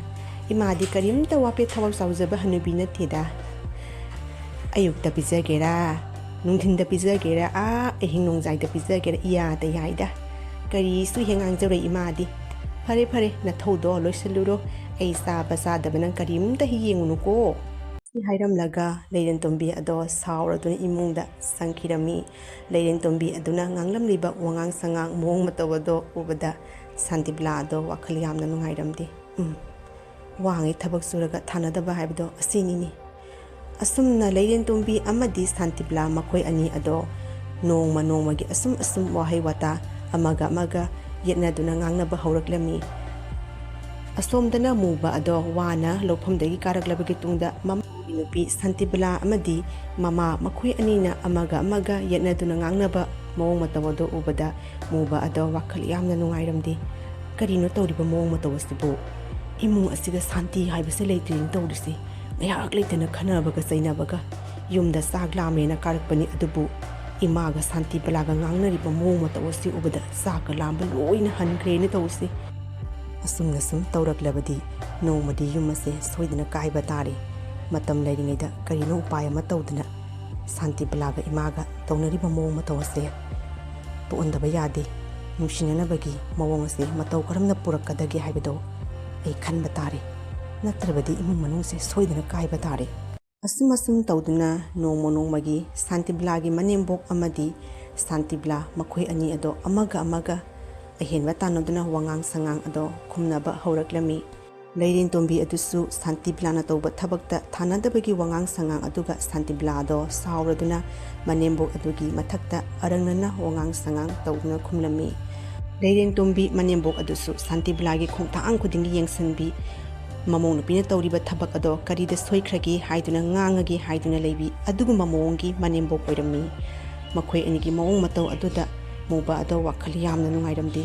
ꯏꯃꯥꯗꯤ ꯀꯔꯤꯝꯇ ꯋꯥꯄꯦꯠ ꯊꯕꯛ ꯆꯥꯎꯖꯕ ꯍꯅꯨꯕꯤ ꯅꯠꯇꯦꯗ꯫ ꯑꯌꯨꯛꯇ ꯄꯤꯖꯒꯦꯔꯥ, ꯅꯨꯡꯊꯤꯟꯗ ꯄꯤꯖꯒꯦꯔꯥ, ꯑꯍꯤꯡ ꯅꯣꯡꯖꯥꯏꯗ ꯄꯤꯖꯒꯦꯔꯥ, ꯌꯥꯏꯗ, ꯀꯔꯤꯁꯨ ꯍꯦꯛ ꯉꯥꯡꯖꯔꯣꯏ ꯏꯃꯥꯗꯤ꯫ ꯐꯔꯦ ꯅꯊꯧꯗꯣ ꯂꯣꯏꯁꯤꯜꯂꯨꯔꯣ, ꯑꯩ ꯆꯥꯕ ꯆꯥꯗꯕ ꯅꯪ ꯀꯔꯤꯝꯇ ꯌꯦꯡꯉꯨꯅꯨꯀꯣ꯫ ꯁꯤ ꯍꯥꯏꯔꯝꯂꯒ ꯂꯩꯔꯦꯟꯇꯣꯝꯕꯤ ꯑꯗꯣ ꯁꯥꯎꯔꯗꯨꯅ ꯏꯃꯨꯡꯗ ꯆꯪꯈꯤꯔꯝꯃꯤ꯫ ꯂꯩꯔꯦꯟꯇꯣꯝꯕꯤ ꯑꯗꯨꯅ ꯉꯥꯡꯂꯝꯂꯤꯕ ꯋꯥꯉꯥꯡ ꯁꯉꯥꯡ ꯃꯑꯣꯡ ꯃꯇꯧ ꯑꯗꯣ ꯎꯕꯗ ꯁꯥꯟꯇꯤꯕꯂꯥ ꯑꯗꯣ ꯋꯥꯈꯜ ꯌꯥꯝꯅ ꯅꯨꯡꯉꯥꯏꯔꯝꯗꯦ꯫ ꯋꯥꯉꯩ ꯊꯕꯛ ꯁꯨꯔꯒ ꯊꯥꯅꯗꯕ ꯍꯥꯏꯕꯗꯣ ꯑꯁꯤꯅꯤꯅꯤ꯫ ꯑꯁꯨꯝꯅ ꯂꯩꯔꯦꯟꯇꯣꯝꯕꯤ ꯑꯃꯗꯤ ꯁꯥꯟꯇꯤꯕꯂꯥ ꯃꯈꯣꯏ ꯑꯅꯤ ꯑꯗꯣ ꯅꯣꯡꯃꯒꯤ ꯑꯁꯨꯝ ꯋꯥꯍꯩ ꯋꯥꯇꯥ ꯑꯃꯒ ꯌꯦꯠꯅꯗꯨꯅ ꯉꯥꯡꯅꯕ ꯍꯧꯔꯛꯂꯝꯃꯤ꯫ ꯑꯁꯣꯝꯗꯅ ꯃꯨꯕ ꯑꯗꯣ ꯋꯥꯅ ꯂꯧꯐꯝꯗꯒꯤ ꯀꯥꯔꯛꯂꯕꯒꯤ ꯇꯨꯡꯗ ꯃꯃꯥꯒꯤ ꯅꯨꯄꯤ ꯁꯥꯟꯇꯤꯕꯂꯥ ꯑꯃꯗꯤ ꯃꯃꯥ ꯃꯈꯣꯏ ꯑꯅꯤꯅ ꯑꯃꯒ ꯌꯦꯠꯅꯗꯨꯅ ꯉꯥꯡꯅꯕ ꯃꯑꯣꯡ ꯃꯇꯧ ꯑꯗꯣ ꯎꯕꯗ ꯃꯨꯕ ꯑꯗꯣ ꯋꯥꯈꯜ ꯌꯥꯝꯅ ꯅꯨꯡꯉꯥꯏꯔꯝꯗꯦ꯫ ꯀꯔꯤꯅꯣ ꯇꯧꯔꯤꯕ ꯃꯑꯣꯡ ꯃꯇꯧ ꯑꯁꯤꯕꯨ? ꯏꯃꯨꯡ ꯑꯁꯤꯗ ꯁꯥꯟꯇꯤ ꯍꯥꯏꯕꯁꯦ ꯂꯩꯇ꯭ꯔꯦꯅ ꯇꯧꯔꯤꯁꯤ꯫ ꯉꯥꯏꯍꯥꯛ ꯂꯩꯇꯅ ꯈꯟꯅꯕꯒ ꯆꯩꯅꯕꯒ, ꯌꯨꯝꯗ ꯆꯥꯛ ꯂꯥꯝꯃꯦꯅ ꯀꯥꯔꯛꯄꯅꯤ, ꯑꯗꯨꯕꯨ ꯏꯃꯥꯒ ꯁꯥꯟꯇꯤꯕꯂꯥꯒ ꯉꯥꯡꯅꯔꯤꯕ ꯃꯑꯣꯡ ꯃꯇꯧ ꯑꯁꯤ ꯎꯕꯗ ꯆꯥꯛꯀ ꯂꯥꯝꯕ ꯂꯣꯏꯅ ꯍꯟꯈ꯭ꯔꯦꯅ ꯇꯧꯔꯤꯁꯤ꯫ ꯑꯁꯨꯝꯅ ꯁꯨꯝ ꯇꯧꯔꯛꯂꯕꯗꯤ ꯅꯣꯡꯃꯗꯤ ꯌꯨꯝ ꯑꯁꯦ ꯁꯣꯏꯗꯅ ꯀꯥꯏꯕ ꯇꯥꯔꯦ꯫ ꯃꯇꯝ ꯂꯩꯔꯤꯉꯩꯗ ꯀꯔꯤꯅꯣ ꯎꯄꯥꯏ ꯑꯃ ꯇꯧꯗꯨꯅ ꯁꯥꯟꯇꯤꯕꯂꯥꯒ ꯏꯃꯥꯒ ꯇꯧꯅꯔꯤꯕ ꯃꯑꯣꯡ ꯃꯇꯧ ꯑꯁꯦ ꯇꯣꯛꯍꯟꯗꯕ ꯌꯥꯗꯦ꯫ ꯅꯨꯡꯁꯤꯅꯅꯕꯒꯤ ꯃꯑꯣꯡ ꯑꯁꯦ ꯃꯇꯧ ꯀꯔꯝꯅ ꯄꯨꯔꯛꯀꯗꯒꯦ ꯍꯥꯏꯕꯗꯣ ꯑꯩ ꯈꯟꯕ ꯇꯥꯔꯦ, ꯅꯠꯇ꯭ꯔꯕꯗꯤ ꯏꯃꯨꯡ ꯃꯅꯨꯡꯁꯦ ꯁꯣꯏꯗꯅ ꯀꯥꯏꯕ ꯇꯥꯔꯦ꯫ ꯑꯁꯨꯝ ꯇꯧꯗꯨꯅ ꯅꯣꯡꯃꯒꯤ ꯁꯥꯟꯇꯤꯕꯂꯥꯒꯤ ꯃꯅꯦꯝꯕꯣꯛ ꯑꯃꯗꯤ ꯁꯥꯟꯇꯤꯕꯂꯥ ꯃꯈꯣꯏ ꯑꯅꯤ ꯑꯗꯣ ꯑꯃꯒ ꯑꯍꯦꯟꯕ ꯇꯥꯟꯅꯗꯨꯅ ꯋꯥꯉꯥꯡ ꯁꯉꯥꯡ ꯑꯗꯣ ꯈꯨꯝꯅꯕ ꯍꯧꯔꯛꯂꯝꯃꯤ꯫ ꯂꯩꯔꯦꯟꯇꯣꯝꯕꯤ ꯑꯗꯨꯁꯨ ꯁꯥꯟꯇꯤꯕꯂꯥꯅ ꯇꯧꯕ ꯊꯕꯛꯇ ꯊꯥꯅꯗꯕꯒꯤ ꯋꯥꯉꯥꯡ ꯁꯉꯥꯡ ꯑꯗꯨꯒ ꯁꯥꯟꯇꯤꯕꯂꯥ ꯑꯗꯣ ꯁꯥꯎꯔꯗꯨꯅ ꯃꯅꯦꯝꯕꯣꯛ ꯑꯗꯨꯒꯤ ꯃꯊꯛꯇ ꯑꯔꯪꯅꯅ ꯋꯥꯉꯥꯡ ꯁꯉꯥꯡ ꯇꯧꯗꯨꯅ ꯈꯨꯝꯂꯝꯃꯤ꯫ ꯂꯩꯔꯦꯟꯇꯣꯝꯕꯤ ꯃꯅꯦꯝꯕꯣꯛ ꯑꯗꯨꯁꯨ ꯁꯥꯟꯇꯤꯕꯂꯥꯒꯤ ꯈꯣꯡꯊꯥꯡ ꯈꯨꯗꯤꯡꯒꯤ ꯌꯦꯡꯁꯤꯟꯕꯤ, ꯃꯃꯧꯅꯨꯄꯤꯅ ꯇꯧꯔꯤꯕ ꯊꯕꯛ ꯑꯗꯣ ꯀꯔꯤꯗ ꯁꯣꯏꯈ꯭ꯔꯒꯦ ꯍꯥꯏꯗꯨꯅ ꯉꯥꯡꯉꯒꯦ ꯍꯥꯏꯗꯨꯅ ꯂꯩꯕꯤ, ꯑꯗꯨꯒꯨꯝꯕ ꯃꯑꯣꯡꯒꯤ ꯃꯅꯦꯝꯕꯣꯛ ꯑꯣꯏꯔꯝꯃꯤ꯫ ꯃꯈꯣꯏ ꯑꯅꯤꯒꯤ ꯃꯑꯣꯡ ꯃꯇꯧ ꯑꯗꯨꯗ ꯃꯨꯕ ꯑꯗꯣ ꯋꯥꯈꯜ ꯌꯥꯝꯅ ꯅꯨꯡꯉꯥꯏꯔꯝꯗꯦ꯫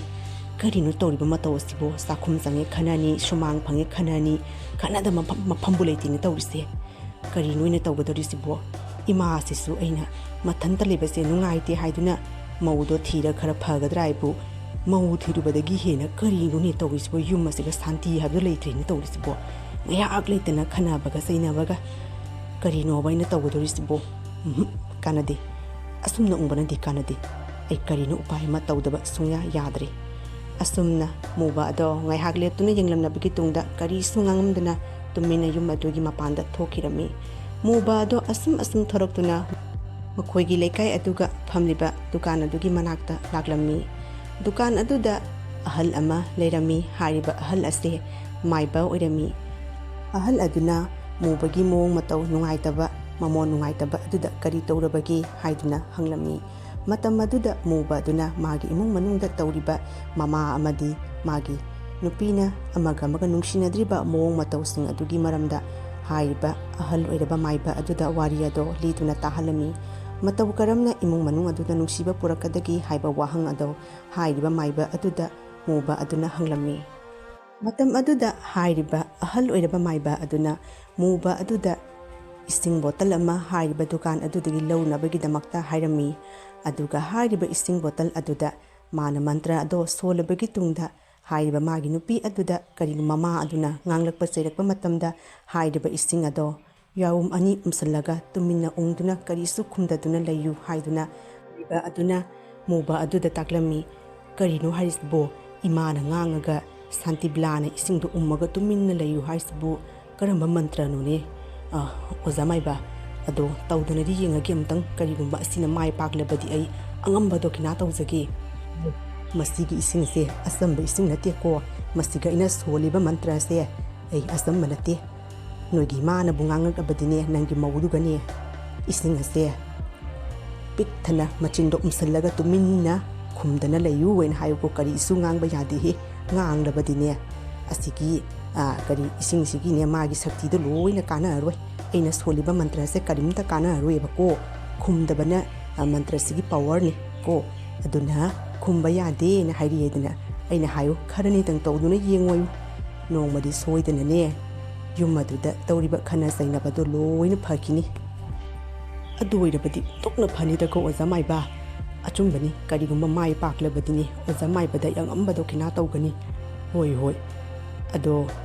ꯀꯔꯤꯅꯣ ꯇꯧꯔꯤꯕ ꯃꯇꯧ ꯑꯁꯤꯕꯨ? ꯆꯥꯛꯈꯨꯝ ꯆꯪꯉꯦ ꯈꯟꯅꯅꯤ, ꯁꯨꯃꯥꯡ ꯐꯪꯉꯦ ꯈꯟꯅꯅꯤ, ꯈꯟꯅꯗꯕ ꯃꯐꯝꯕꯨ ꯂꯩꯇꯦꯅ ꯇꯧꯔꯤꯁꯦ꯫ ꯀꯔꯤꯅꯣ ꯑꯣꯏꯅ ꯇꯧꯒꯗꯧꯔꯤꯁꯤꯕꯣ? ꯏꯃꯥ ꯑꯁꯤꯁꯨ ꯑꯩꯅ ꯃꯊꯟꯇ ꯂꯩꯕꯁꯦ ꯅꯨꯡꯉꯥꯏꯇꯦ ꯍꯥꯏꯗꯨꯅ ꯃꯧꯗꯣ ꯊꯤꯔ ꯈꯔ ꯐꯒꯗ꯭ꯔꯥ ꯍꯥꯏꯕꯨ ꯃꯧ ꯊꯤꯔꯨꯕꯗꯒꯤ ꯍꯦꯟꯅ ꯀꯔꯤꯅꯣꯅꯦ ꯇꯧꯔꯤꯁꯤꯕꯣ? ꯌꯨꯝ ꯑꯁꯤꯒ ꯁꯥꯟꯇꯤ ꯍꯥꯏꯕꯗꯣ ꯂꯩꯇ꯭ꯔꯦꯅ ꯇꯧꯔꯤꯁꯤꯕꯣ꯫ ꯉꯥꯏꯍꯥꯛ ꯂꯩꯇꯅ ꯈꯟꯅꯕꯒ ꯆꯩꯅꯕꯒ, ꯀꯔꯤꯅꯣꯕ ꯑꯩꯅ ꯇꯧꯒꯗꯧꯔꯤꯁꯤꯕꯣ? ꯀꯥꯟꯅꯗꯦ, ꯑꯁꯨꯝꯅ ꯎꯪꯕꯅꯗꯤ ꯀꯥꯟꯅꯗꯦ꯫ ꯑꯩ ꯀꯔꯤꯅꯣ ꯎꯄꯥꯏ ꯑꯃ ꯇꯧꯗꯕ ꯁꯨꯡꯌꯥ ꯌꯥꯗ꯭ꯔꯦ꯫ ꯑꯁꯨꯝꯅ ꯃꯨꯕ ꯑꯗꯣ ꯉꯥꯏꯍꯥꯛ ꯂꯦꯞꯇꯨꯅ ꯌꯦꯡꯂꯝꯂꯕꯒꯤ ꯇꯨꯡꯗ ꯀꯔꯤꯁꯨ ꯉꯥꯡꯉꯝꯗꯅ ꯇꯨꯃꯤꯟꯅ ꯌꯨꯝ ꯑꯗꯨꯒꯤ ꯃꯄꯥꯟꯗ ꯊꯣꯛꯈꯤꯔꯝꯃꯤ꯫ ꯃꯨꯕ ꯑꯗꯣ ꯑꯁꯨꯝ ꯊꯣꯔꯛꯇꯨꯅ ꯃꯈꯣꯏꯒꯤ ꯂꯩꯀꯥꯏ ꯑꯗꯨꯒ ꯐꯝꯂꯤꯕ ꯗꯨꯀꯥꯟ ꯑꯗꯨꯒꯤ ꯃꯅꯥꯛꯇ ꯂꯥꯛꯂꯝꯃꯤ꯫ ꯗꯨꯀꯥꯟ ꯑꯗꯨꯗ ꯑꯍꯜ ꯑꯃ ꯂꯩꯔꯝꯃꯤ꯫ ꯍꯥꯏꯔꯤꯕ ꯑꯍꯜ ꯑꯁꯦ ꯃꯥꯏꯕ ꯑꯣꯏꯔꯝꯃꯤ꯫ ꯑꯍꯜ ꯑꯗꯨꯅ ꯃꯨꯕꯒꯤ ꯃꯑꯣꯡ ꯃꯇꯧ ꯅꯨꯡꯉꯥꯏꯇꯕ, ꯃꯃꯣꯟ ꯅꯨꯡꯉꯥꯏꯇꯕ ꯑꯗꯨꯗ ꯀꯔꯤ ꯇꯧꯔꯕꯒꯦ ꯍꯥꯏꯗꯨꯅ ꯍꯪꯂꯝꯃꯤ꯫ ꯃꯇꯝ ꯑꯗꯨꯗ ꯃꯨꯕ ꯑꯗꯨꯅ ꯃꯥꯒꯤ ꯏꯃꯨꯡ ꯃꯅꯨꯡꯗ ꯇꯧꯔꯤꯕ ꯃꯃꯥ ꯑꯃꯗꯤ ꯃꯥꯒꯤ ꯅꯨꯄꯤꯅ ꯑꯃꯒ ꯅꯨꯡꯁꯤꯅꯗ꯭ꯔꯤꯕ ꯃꯑꯣꯡ ꯃꯇꯧꯁꯤꯡ ꯑꯗꯨꯒꯤ ꯃꯔꯝꯗ ꯍꯥꯏꯔꯤꯕ ꯑꯍꯜ ꯑꯣꯏꯔꯕ ꯃꯥꯏꯕ ꯑꯗꯨꯗ ꯋꯥꯔꯤ ꯑꯗꯣ ꯂꯤꯗꯨꯅ ꯇꯥꯍꯜꯂꯝꯃꯤ꯫ ꯃꯇꯧ ꯀꯔꯝꯅ ꯏꯃꯨꯡ ꯃꯅꯨꯡ ꯑꯗꯨꯗ ꯅꯨꯡꯁꯤꯕ ꯄꯨꯔꯛꯀꯗꯒꯦ ꯍꯥꯏꯕ ꯋꯥꯍꯪ ꯑꯗꯣ ꯍꯥꯏꯔꯤꯕ ꯃꯥꯏꯕ ꯑꯗꯨꯗ ꯃꯨꯕ ꯑꯗꯨꯅ ꯍꯪꯂꯝꯃꯤ꯫ ꯃꯇꯝ ꯑꯗꯨꯗ ꯍꯥꯏꯔꯤꯕ ꯑꯍꯜ ꯑꯣꯏꯔꯕ ꯃꯥꯏꯕ ꯑꯗꯨꯅ ꯃꯨꯕ ꯑꯗꯨꯗ ꯏꯁꯤꯡ ꯕꯣꯇꯜ ꯑꯃ ꯍꯥꯏꯔꯤꯕ ꯗꯨꯀꯥꯟ ꯑꯗꯨꯗꯒꯤ ꯂꯧꯅꯕꯒꯤꯗꯃꯛꯇ ꯍꯥꯏꯔꯝꯃꯤ꯫ ꯑꯗꯨꯒ ꯍꯥꯏꯔꯤꯕ ꯏꯁꯤꯡ ꯕꯣꯇꯜ ꯑꯗꯨꯗ ꯃꯥꯅ ꯃꯟꯇ꯭ꯔ ꯑꯗꯣ ꯁꯣꯜꯂꯕꯒꯤ ꯇꯨꯡꯗ ꯍꯥꯏꯔꯤꯕ ꯃꯥꯒꯤ ꯅꯨꯄꯤ ꯑꯗꯨꯗ ꯀꯔꯤꯒꯨꯝꯕ ꯃꯃꯥ ꯑꯗꯨꯅ ꯉꯥꯡꯂꯛꯄ ꯆꯩꯔꯛꯄ ꯃꯇꯝꯗ ꯍꯥꯏꯔꯤꯕ ꯏꯁꯤꯡ ꯑꯗꯣ ꯌꯥꯎꯝ ꯑꯅꯤ ꯎꯝꯁꯤꯜꯂꯒ ꯇꯨꯃꯤꯟꯅ ꯎꯪꯗꯨꯅ ꯀꯔꯤꯁꯨ ꯈꯨꯝꯗꯗꯨꯅ ꯂꯩꯌꯨ ꯍꯥꯏꯗꯨꯅ ꯃꯥꯏꯕ ꯑꯗꯨꯅ ꯃꯨꯕ ꯑꯗꯨꯗ ꯇꯥꯛꯂꯝꯃꯤ꯫ ꯀꯔꯤꯅꯣ ꯍꯥꯏꯔꯤꯁꯤꯕꯣ? ꯏꯃꯥꯅ ꯉꯥꯡꯉꯒ ꯁꯥꯟꯇꯤꯕꯂꯥꯅ ꯏꯁꯤꯡꯗꯣ ꯎꯝꯃꯒ ꯇꯨꯃꯤꯟꯅ ꯂꯩꯌꯨ ꯍꯥꯏꯁꯤꯕꯨ ꯀꯔꯝꯕ ꯃꯟꯇ꯭ꯔꯅꯣꯅꯦ? ꯑꯣꯖꯥ ꯃꯥꯏꯕ, ꯑꯗꯣ ꯇꯧꯗꯅꯗꯤ ꯌꯦꯡꯉꯒꯦ ꯑꯃꯨꯛꯇꯪ, ꯀꯔꯤꯒꯨꯝꯕ ꯑꯁꯤꯅ ꯃꯥꯏ ꯄꯥꯛꯂꯕꯗꯤ ꯑꯩ ꯑꯉꯝꯕ ꯗꯣꯈꯤꯅꯥ ꯇꯧꯖꯒꯦ꯫ ꯃꯁꯤꯒꯤ ꯏꯁꯤꯡꯁꯦ ꯑꯆꯝꯕ ꯏꯁꯤꯡ ꯅꯠꯇꯦꯀꯣ, ꯃꯁꯤꯒ ꯑꯩꯅ ꯁꯣꯜꯂꯤꯕ ꯃꯟꯇ꯭ꯔꯁꯦ ꯑꯩ ꯑꯆꯝꯕ ꯅꯠꯇꯦ꯫ ꯅꯣꯏꯒꯤ ꯏꯃꯥꯅꯕꯨ ꯉꯥꯡꯉꯛꯂꯕꯗꯤꯅꯦ, ꯅꯪꯒꯤ ꯃꯧꯗꯨꯒꯅꯦ ꯏꯁꯤꯡ ꯑꯁꯦ ꯄꯤꯛꯊꯅ ꯃꯆꯤꯟꯗꯣ ꯎꯝꯁꯤꯜꯂꯒ ꯇꯨꯃꯤꯟꯅ ꯈꯨꯝꯗꯅ ꯂꯩꯌꯨ ꯍꯥꯏꯅ ꯍꯥꯏꯌꯨꯀꯣ, ꯀꯔꯤꯁꯨ ꯉꯥꯡꯕ ꯌꯥꯗꯦꯍꯦ꯫ ꯉꯥꯡꯂꯕꯗꯤꯅꯦ ꯑꯁꯤꯒꯤ ꯏꯁꯤꯡꯁꯤꯒꯤꯅꯦ ꯃꯥꯒꯤ ꯁꯛꯇꯤꯗꯣ ꯂꯣꯏꯅ ꯀꯥꯟꯅꯔꯔꯣꯏ, ꯑꯩꯅ ꯁꯣꯜꯂꯤꯕ ꯃꯟꯇ꯭ꯔꯁꯦ ꯀꯔꯤꯝꯇ ꯀꯥꯟꯅꯔꯔꯣꯏꯕꯀꯣ, ꯈꯨꯝꯗꯕꯅ ꯃꯟꯇ꯭ꯔꯁꯤꯒꯤ ꯄꯋꯥꯔꯅꯤ ꯀꯣ, ꯑꯗꯨꯅ ꯈꯨꯝꯕ ꯌꯥꯗꯦꯅ ꯍꯥꯏꯔꯤꯑꯦꯗꯅ ꯑꯩꯅ ꯍꯥꯏꯌꯨ ꯈꯔꯅꯤꯇꯪ ꯇꯧꯗꯨꯅ ꯌꯦꯡꯉꯣꯌꯨ ꯅꯣꯡꯃꯗꯤ ꯁꯣꯏꯗꯅꯅꯦ ꯌꯨꯝ ꯑꯗꯨꯗ ꯇꯧꯔꯤꯕ ꯈꯟꯅ ꯆꯩꯅꯕꯗꯣ ꯂꯣꯏꯅ ꯐꯈꯤꯅꯤ ꯑꯗꯨ ꯑꯣꯏꯔꯕꯗꯤ ꯇꯣꯛꯅ ꯐꯅꯤꯗꯀꯣ ꯑꯣꯖꯥ ꯃꯥꯏꯕ ꯑꯆꯨꯝꯕꯅꯤ ꯀꯔꯤꯒꯨꯝꯕ ꯃꯥꯏ ꯄꯥꯛꯂꯕꯗꯤꯅꯤ ꯑꯣꯖꯥ ꯃꯥꯏꯕꯗ ꯌꯥꯉꯝꯕꯗꯣ ꯈꯤꯅꯥ ꯇꯧꯒꯅꯤ ꯍꯣꯏ ꯑꯗꯣ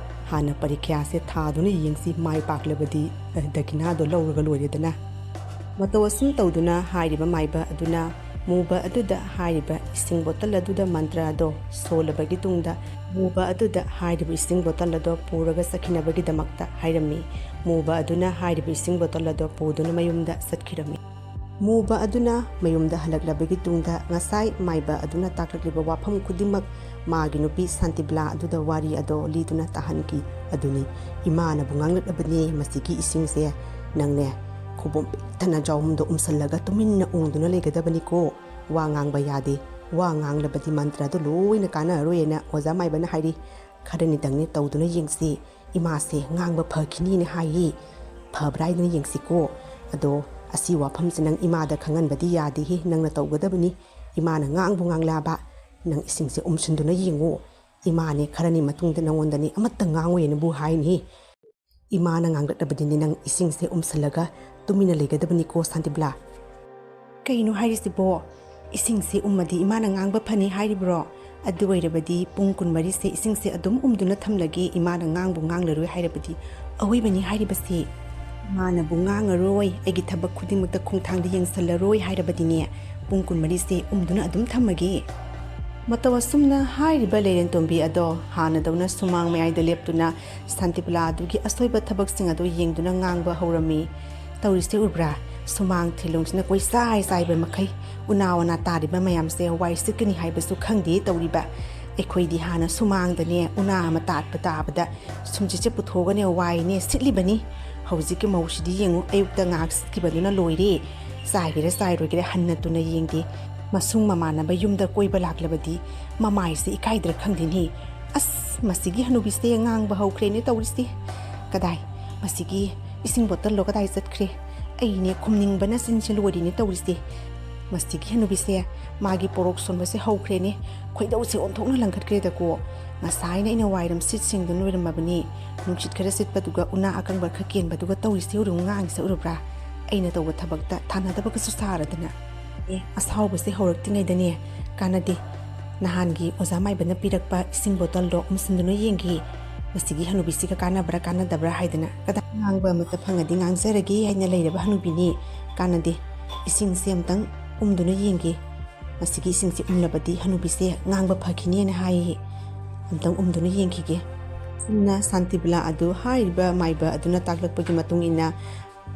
ꯍꯥꯟꯅ ꯄꯔꯤꯈ꯭ꯌꯥꯁꯦ ꯊꯥꯗꯨꯅ ꯌꯦꯡꯁꯤ ꯃꯥꯏ ꯄꯥꯛꯂꯕꯗꯤ ꯗꯈꯤꯅꯥꯗꯣ ꯂꯧꯔꯒ ꯂꯣꯏꯔꯦꯗꯅ ꯃꯇꯧ ꯑꯁꯨꯝ ꯇꯧꯗꯨꯅ ꯍꯥꯏꯔꯤꯕ ꯃꯥꯏꯕ ꯑꯗꯨꯅ ꯃꯨꯕ ꯑꯗꯨꯗ ꯍꯥꯏꯔꯤꯕ ꯏꯁꯤꯡ ꯕꯣꯇꯜ ꯑꯗꯨꯗ ꯃꯟꯇ꯭ꯔ ꯑꯗꯣ ꯁꯣꯜꯂꯕꯒꯤ ꯇꯨꯡꯗ ꯃꯨꯕ ꯑꯗꯨꯗ ꯍꯥꯏꯔꯤꯕ ꯏꯁꯤꯡ ꯕꯣꯇꯜ ꯑꯗꯣ ꯄꯨꯔꯒ ꯆꯠꯈꯤꯅꯕꯒꯤꯗꯃꯛꯇ ꯍꯥꯏꯔꯝꯃꯤ ꯃꯨꯕ ꯑꯗꯨꯅ ꯍꯥꯏꯔꯤꯕ ꯏꯁꯤꯡ ꯕꯣꯇꯜ ꯑꯗꯣ ꯄꯨꯗꯨꯅ ꯃꯌꯨꯝꯗ ꯆꯠꯈꯤꯔꯝꯃꯤ ꯃꯨꯕ ꯑꯗꯨꯅ ꯃꯌꯨꯝꯗ ꯍꯜꯂꯛꯂꯕꯒꯤ ꯇꯨꯡꯗ ꯉꯁꯥꯏ ꯃꯥꯏꯕ ꯑꯗꯨꯅ ꯇꯥꯛꯂꯛꯂꯤꯕ ꯋꯥꯐꯝ ꯈꯨꯗꯤꯡꯃꯛ ꯃꯥꯒꯤ ꯅꯨꯄꯤ ꯁꯥꯟꯇꯤꯕꯂꯥ ꯑꯗꯨꯗ ꯋꯥꯔꯤ ꯑꯗꯣ ꯂꯤꯗꯨꯅ ꯇꯥꯍꯟꯈꯤ ꯑꯗꯨꯅꯤ ꯏꯃꯥꯅꯕꯨ ꯉꯥꯡꯂꯛꯂꯕꯅꯤ ꯃꯁꯤꯒꯤ ꯏꯁꯤꯡꯁꯦ ꯅꯪꯅꯦ ꯈꯨꯕꯣꯝ ꯄꯤꯛꯊꯅ ꯖꯥꯎꯝꯗꯣ ꯎꯝꯁꯜꯂꯒ ꯇꯨꯃꯤꯟꯅ ꯎꯪꯗꯨꯅ ꯂꯩꯒꯗꯕꯅꯤꯀꯣ ꯋꯥ ꯉꯥꯡꯕ ꯌꯥꯗꯦ ꯋꯥ ꯉꯥꯡꯂꯕꯗꯤ ꯃꯟꯇ꯭ꯔꯗꯣ ꯂꯣꯏꯅ ꯀꯥꯟꯅꯔꯣꯏꯅ ꯑꯣꯖꯥ ꯃꯥꯏꯕꯅ ꯍꯥꯏꯔꯤ ꯈꯔꯅꯤꯇꯪꯅꯤ ꯇꯧꯗꯨꯅ ꯌꯦꯡꯁꯤ ꯏꯃꯥꯁꯦ ꯉꯥꯡꯕ ꯐꯈꯤꯅꯤꯅ ꯍꯥꯏꯌꯦ ꯐꯕ꯭ꯔꯥ ꯍꯥꯏꯗꯨꯅ ꯌꯦꯡꯁꯤꯀꯣ ꯑꯗꯣ ꯑꯁꯤ ꯋꯥꯐꯝꯁꯦ ꯅꯪ ꯏꯃꯥꯗ ꯈꯪꯍꯟꯕꯗꯤ ꯌꯥꯗꯦꯍꯦ ꯅꯪꯅ ꯇꯧꯒꯗꯕꯅꯤ ꯏꯃꯥꯅ ꯉꯥꯡꯕꯨ ꯉꯥꯡꯂꯛꯑꯕ ꯅꯪ ꯏꯁꯤꯡꯁꯦ ꯎꯝꯁꯤꯟꯗꯨꯅ ꯌꯦꯡꯉꯣ ꯏꯃꯥꯅꯦ ꯈꯔꯅꯤ ꯃꯇꯨꯡꯗ ꯅꯪꯉꯣꯟꯗꯅꯤ ꯑꯃꯠꯇ ꯉꯥꯡꯉꯣꯏꯅꯕꯨ ꯍꯥꯏꯅꯤ ꯏꯃꯥꯅ ꯉꯥꯡꯂꯛꯂꯕꯗꯤꯅꯤ ꯅꯪ ꯏꯁꯤꯡꯁꯦ ꯎꯝꯁꯜꯂꯒ ꯇꯨꯃꯤꯟꯅ ꯂꯩꯒꯗꯕꯅꯤꯀꯣ ꯁꯥꯟꯇꯤꯕꯂꯥ ꯀꯩꯅꯣ ꯍꯥꯏꯔꯤꯁꯤꯕꯣ ꯏꯁꯤꯡꯁꯦ ꯎꯝꯃꯗꯤ ꯏꯃꯥꯅ ꯉꯥꯡꯕ ꯐꯅꯤ ꯍꯥꯏꯔꯤꯕ꯭ꯔꯣ ꯑꯗꯨ ꯑꯣꯏꯔꯕꯗꯤ ꯄꯨꯡ 24ꯁꯦ ꯏꯁꯤꯡꯁꯦ ꯑꯗꯨꯝ ꯎꯝꯗꯨꯅ ꯊꯝꯂꯒꯦ ꯏꯃꯥꯅ ꯉꯥꯡꯕꯨ ꯉꯥꯡꯂꯔꯣꯏ ꯍꯥꯏꯔꯕꯗꯤ ꯑꯋꯣꯏꯕꯅꯤ ꯍꯥꯏꯔꯤꯕꯁꯤ ꯏꯃꯥꯅꯕꯨ ꯉꯥꯡꯉꯔꯣꯏ ꯑꯩꯒꯤ ꯊꯕꯛ ꯈꯨꯗꯤꯡꯃꯛꯇ ꯈꯣꯡꯊꯥꯡꯗ ꯌꯦꯡꯁꯜꯂꯔꯣꯏ ꯍꯥꯏꯔꯕꯗꯤꯅꯦ ꯄꯨꯡ 24ꯁꯦ ꯎꯝꯗꯨꯅ ꯑꯗꯨꯝ ꯊꯝꯃꯒꯦ ꯃꯇꯧ ꯑꯁꯨꯝꯅ ꯍꯥꯏꯔꯤꯕ ꯂꯩꯔꯦꯟꯇꯣꯝꯕꯤ ꯑꯗꯣ ꯍꯥꯟꯅꯗꯧꯅ ꯁꯨꯃꯥꯡ ꯃꯌꯥꯏꯗ ꯂꯦꯞꯇꯨꯅ ꯁꯥꯟꯇꯤꯕꯂꯥ ꯑꯗꯨꯒꯤ ꯑꯁꯣꯏꯕ ꯊꯕꯛꯁꯤꯡ ꯑꯗꯨ ꯌꯦꯡꯗꯨꯅ ꯉꯥꯡꯕ ꯍꯧꯔꯝꯃꯤ ꯇꯧꯔꯤꯁꯦ ꯎꯕ꯭ꯔꯥ ꯁꯨꯃꯥꯡ ꯊꯤꯂꯣꯡꯁꯤꯅ ꯀꯣꯏꯆꯥꯏ ꯆꯥꯏꯕ ꯃꯈꯩ ꯎꯅꯥ ꯋꯥꯅꯥ ꯇꯥꯔꯤꯕ ꯃꯌꯥꯝꯁꯦ ꯋꯥꯏ ꯁꯤꯠꯀꯅꯤ ꯍꯥꯏꯕꯁꯨ ꯈꯪꯗꯦ ꯇꯧꯔꯤꯕ ꯑꯩꯈꯣꯏꯗꯤ ꯍꯥꯟꯅ ꯁꯨꯃꯥꯡꯗꯅꯦ ꯎꯅꯥ ꯑꯃ ꯇꯥꯕꯗ ꯁꯨꯝꯆꯤꯠꯁꯦ ꯄꯨꯊꯣꯛꯑꯒꯅꯦ ꯋꯥꯏꯅꯦ ꯁꯤꯠꯂꯤꯕꯅꯤ ꯍꯧꯖꯤꯛꯀꯤ ꯃꯧꯁꯤꯗꯤ ꯌꯦꯡꯉꯨ ꯑꯌꯨꯛꯇ ꯉꯥꯏꯍꯥꯛ ꯁꯤꯠꯈꯤꯕꯗꯨꯅ ꯂꯣꯏꯔꯦ ꯆꯥꯏꯒꯦꯔꯥ ꯆꯥꯏꯔꯣꯏꯒꯦꯔꯥ ꯍꯟꯅ ꯇꯨꯅ ꯌꯦꯡꯗꯦ ꯃꯁꯨꯡ ꯃꯃꯥꯟꯅꯕ ꯌꯨꯝꯗ ꯀꯣꯏꯕ ꯂꯥꯛꯂꯕꯗꯤ ꯃꯃꯥꯏꯁꯦ ꯏꯀꯥꯏꯗ꯭ꯔꯥ ꯈꯪꯗꯦꯅꯤ ꯑꯁ ꯃꯁꯤꯒꯤ ꯍꯅꯨꯕꯤꯁꯦ ꯉꯥꯡꯕ ꯍꯧꯈ꯭ꯔꯦꯅꯦ ꯇꯧꯔꯤꯁꯤ ꯀꯗꯥꯏ ꯃꯁꯤꯒꯤ ꯏꯁꯤꯡ ꯕꯣꯇꯜꯗꯣ ꯀꯗꯥꯏ ꯆꯠꯈ꯭ꯔꯦ ꯑꯩꯅꯦ ꯈꯨꯝꯅꯤꯡꯕꯅ ꯆꯤꯟꯁꯦ ꯂꯣꯏꯔꯤꯅꯦ ꯇꯧꯔꯤꯁꯦ ꯃꯁꯤꯒꯤ ꯍꯅꯨꯕꯤꯁꯦ ꯃꯥꯒꯤ ꯄꯣꯔꯣꯛ ꯁꯣꯟꯕꯁꯦ ꯍꯧꯈ꯭ꯔꯦꯅꯦ ꯈꯣꯏꯗꯧꯁꯦ ꯑꯣꯟꯊꯣꯛꯅ ꯂꯪꯈꯠꯈ꯭ꯔꯦꯗꯀꯣ ꯉꯁꯥꯏꯅ ꯑꯩꯅ ꯋꯥꯏꯔꯝ ꯁꯤꯠꯁꯤꯡꯗꯨꯅ ꯂꯣꯏꯔꯝꯃꯕꯅꯤ ꯅꯨꯡꯁꯤꯠ ꯈꯔ ꯁꯤꯠꯄꯗꯨꯒ ꯎꯅꯥ ꯑꯀꯪꯕ ꯈꯔ ꯀꯦꯟꯕꯗꯨꯒ ꯇꯧꯔꯤꯁꯦ ꯎꯔꯨ ꯉꯥꯡꯉꯤꯁꯦ ꯎꯔꯕ꯭ꯔꯥ ꯑꯩꯅ ꯇꯧꯕ ꯊꯕꯛꯇ ꯊꯥꯅꯗꯕꯒꯁꯨ ꯁꯥꯔꯗꯅ ꯑꯁꯥꯎꯕꯁꯦ ꯍꯧꯔꯛꯇ꯭ꯔꯤꯉꯩꯗꯅꯦ ꯀꯥꯟꯅꯗꯦ ꯅꯍꯥꯟꯒꯤ ꯑꯣꯖꯥ ꯃꯥꯏꯕꯅ ꯄꯤꯔꯛꯄ ꯏꯁꯤꯡ ꯕꯣꯇꯜꯗꯣ ꯎꯝꯁꯤꯟꯗꯨꯅ ꯌꯦꯡꯈꯤ ꯃꯁꯤꯒꯤ ꯍꯅꯨꯕꯤꯁꯤꯒ ꯀꯥꯟꯅꯕ꯭ꯔꯥ ꯀꯥꯟꯅꯗꯕ꯭ꯔꯥ ꯍꯥꯏꯗꯅ ꯀꯗꯥꯏ ꯉꯥꯡꯕ ꯑꯃꯠꯇ ꯐꯪꯉꯗꯤ ꯉꯥꯡꯖꯔꯒꯦ ꯍꯥꯏꯅ ꯂꯩꯔꯕ ꯍꯅꯨꯕꯤꯅꯤ ꯀꯥꯟꯅꯗꯦ ꯏꯁꯤꯡꯁꯦ ꯑꯝꯇꯪ ꯎꯝꯗꯨꯅ ꯌꯦꯡꯒꯦ ꯃꯁꯤꯒꯤ ꯏꯁꯤꯡꯁꯦ ꯎꯝꯂꯕꯗꯤ ꯍꯅꯨꯕꯤꯁꯦ ꯉꯥꯡꯕ ꯐꯈꯤꯅꯦꯅ ꯍꯥꯏꯌꯦ ꯑꯝꯇꯪ ꯎꯝꯗꯨꯅ ꯌꯦꯡꯈꯤꯒꯦ ꯁꯤꯅ ꯁꯥꯟꯇꯤꯕꯂꯥ ꯑꯗꯨ ꯍꯥꯏꯔꯤꯕ ꯃꯥꯏꯕ ꯑꯗꯨꯅ ꯇꯥꯛꯂꯛꯄꯒꯤ ꯃꯇꯨꯡ ꯏꯟꯅ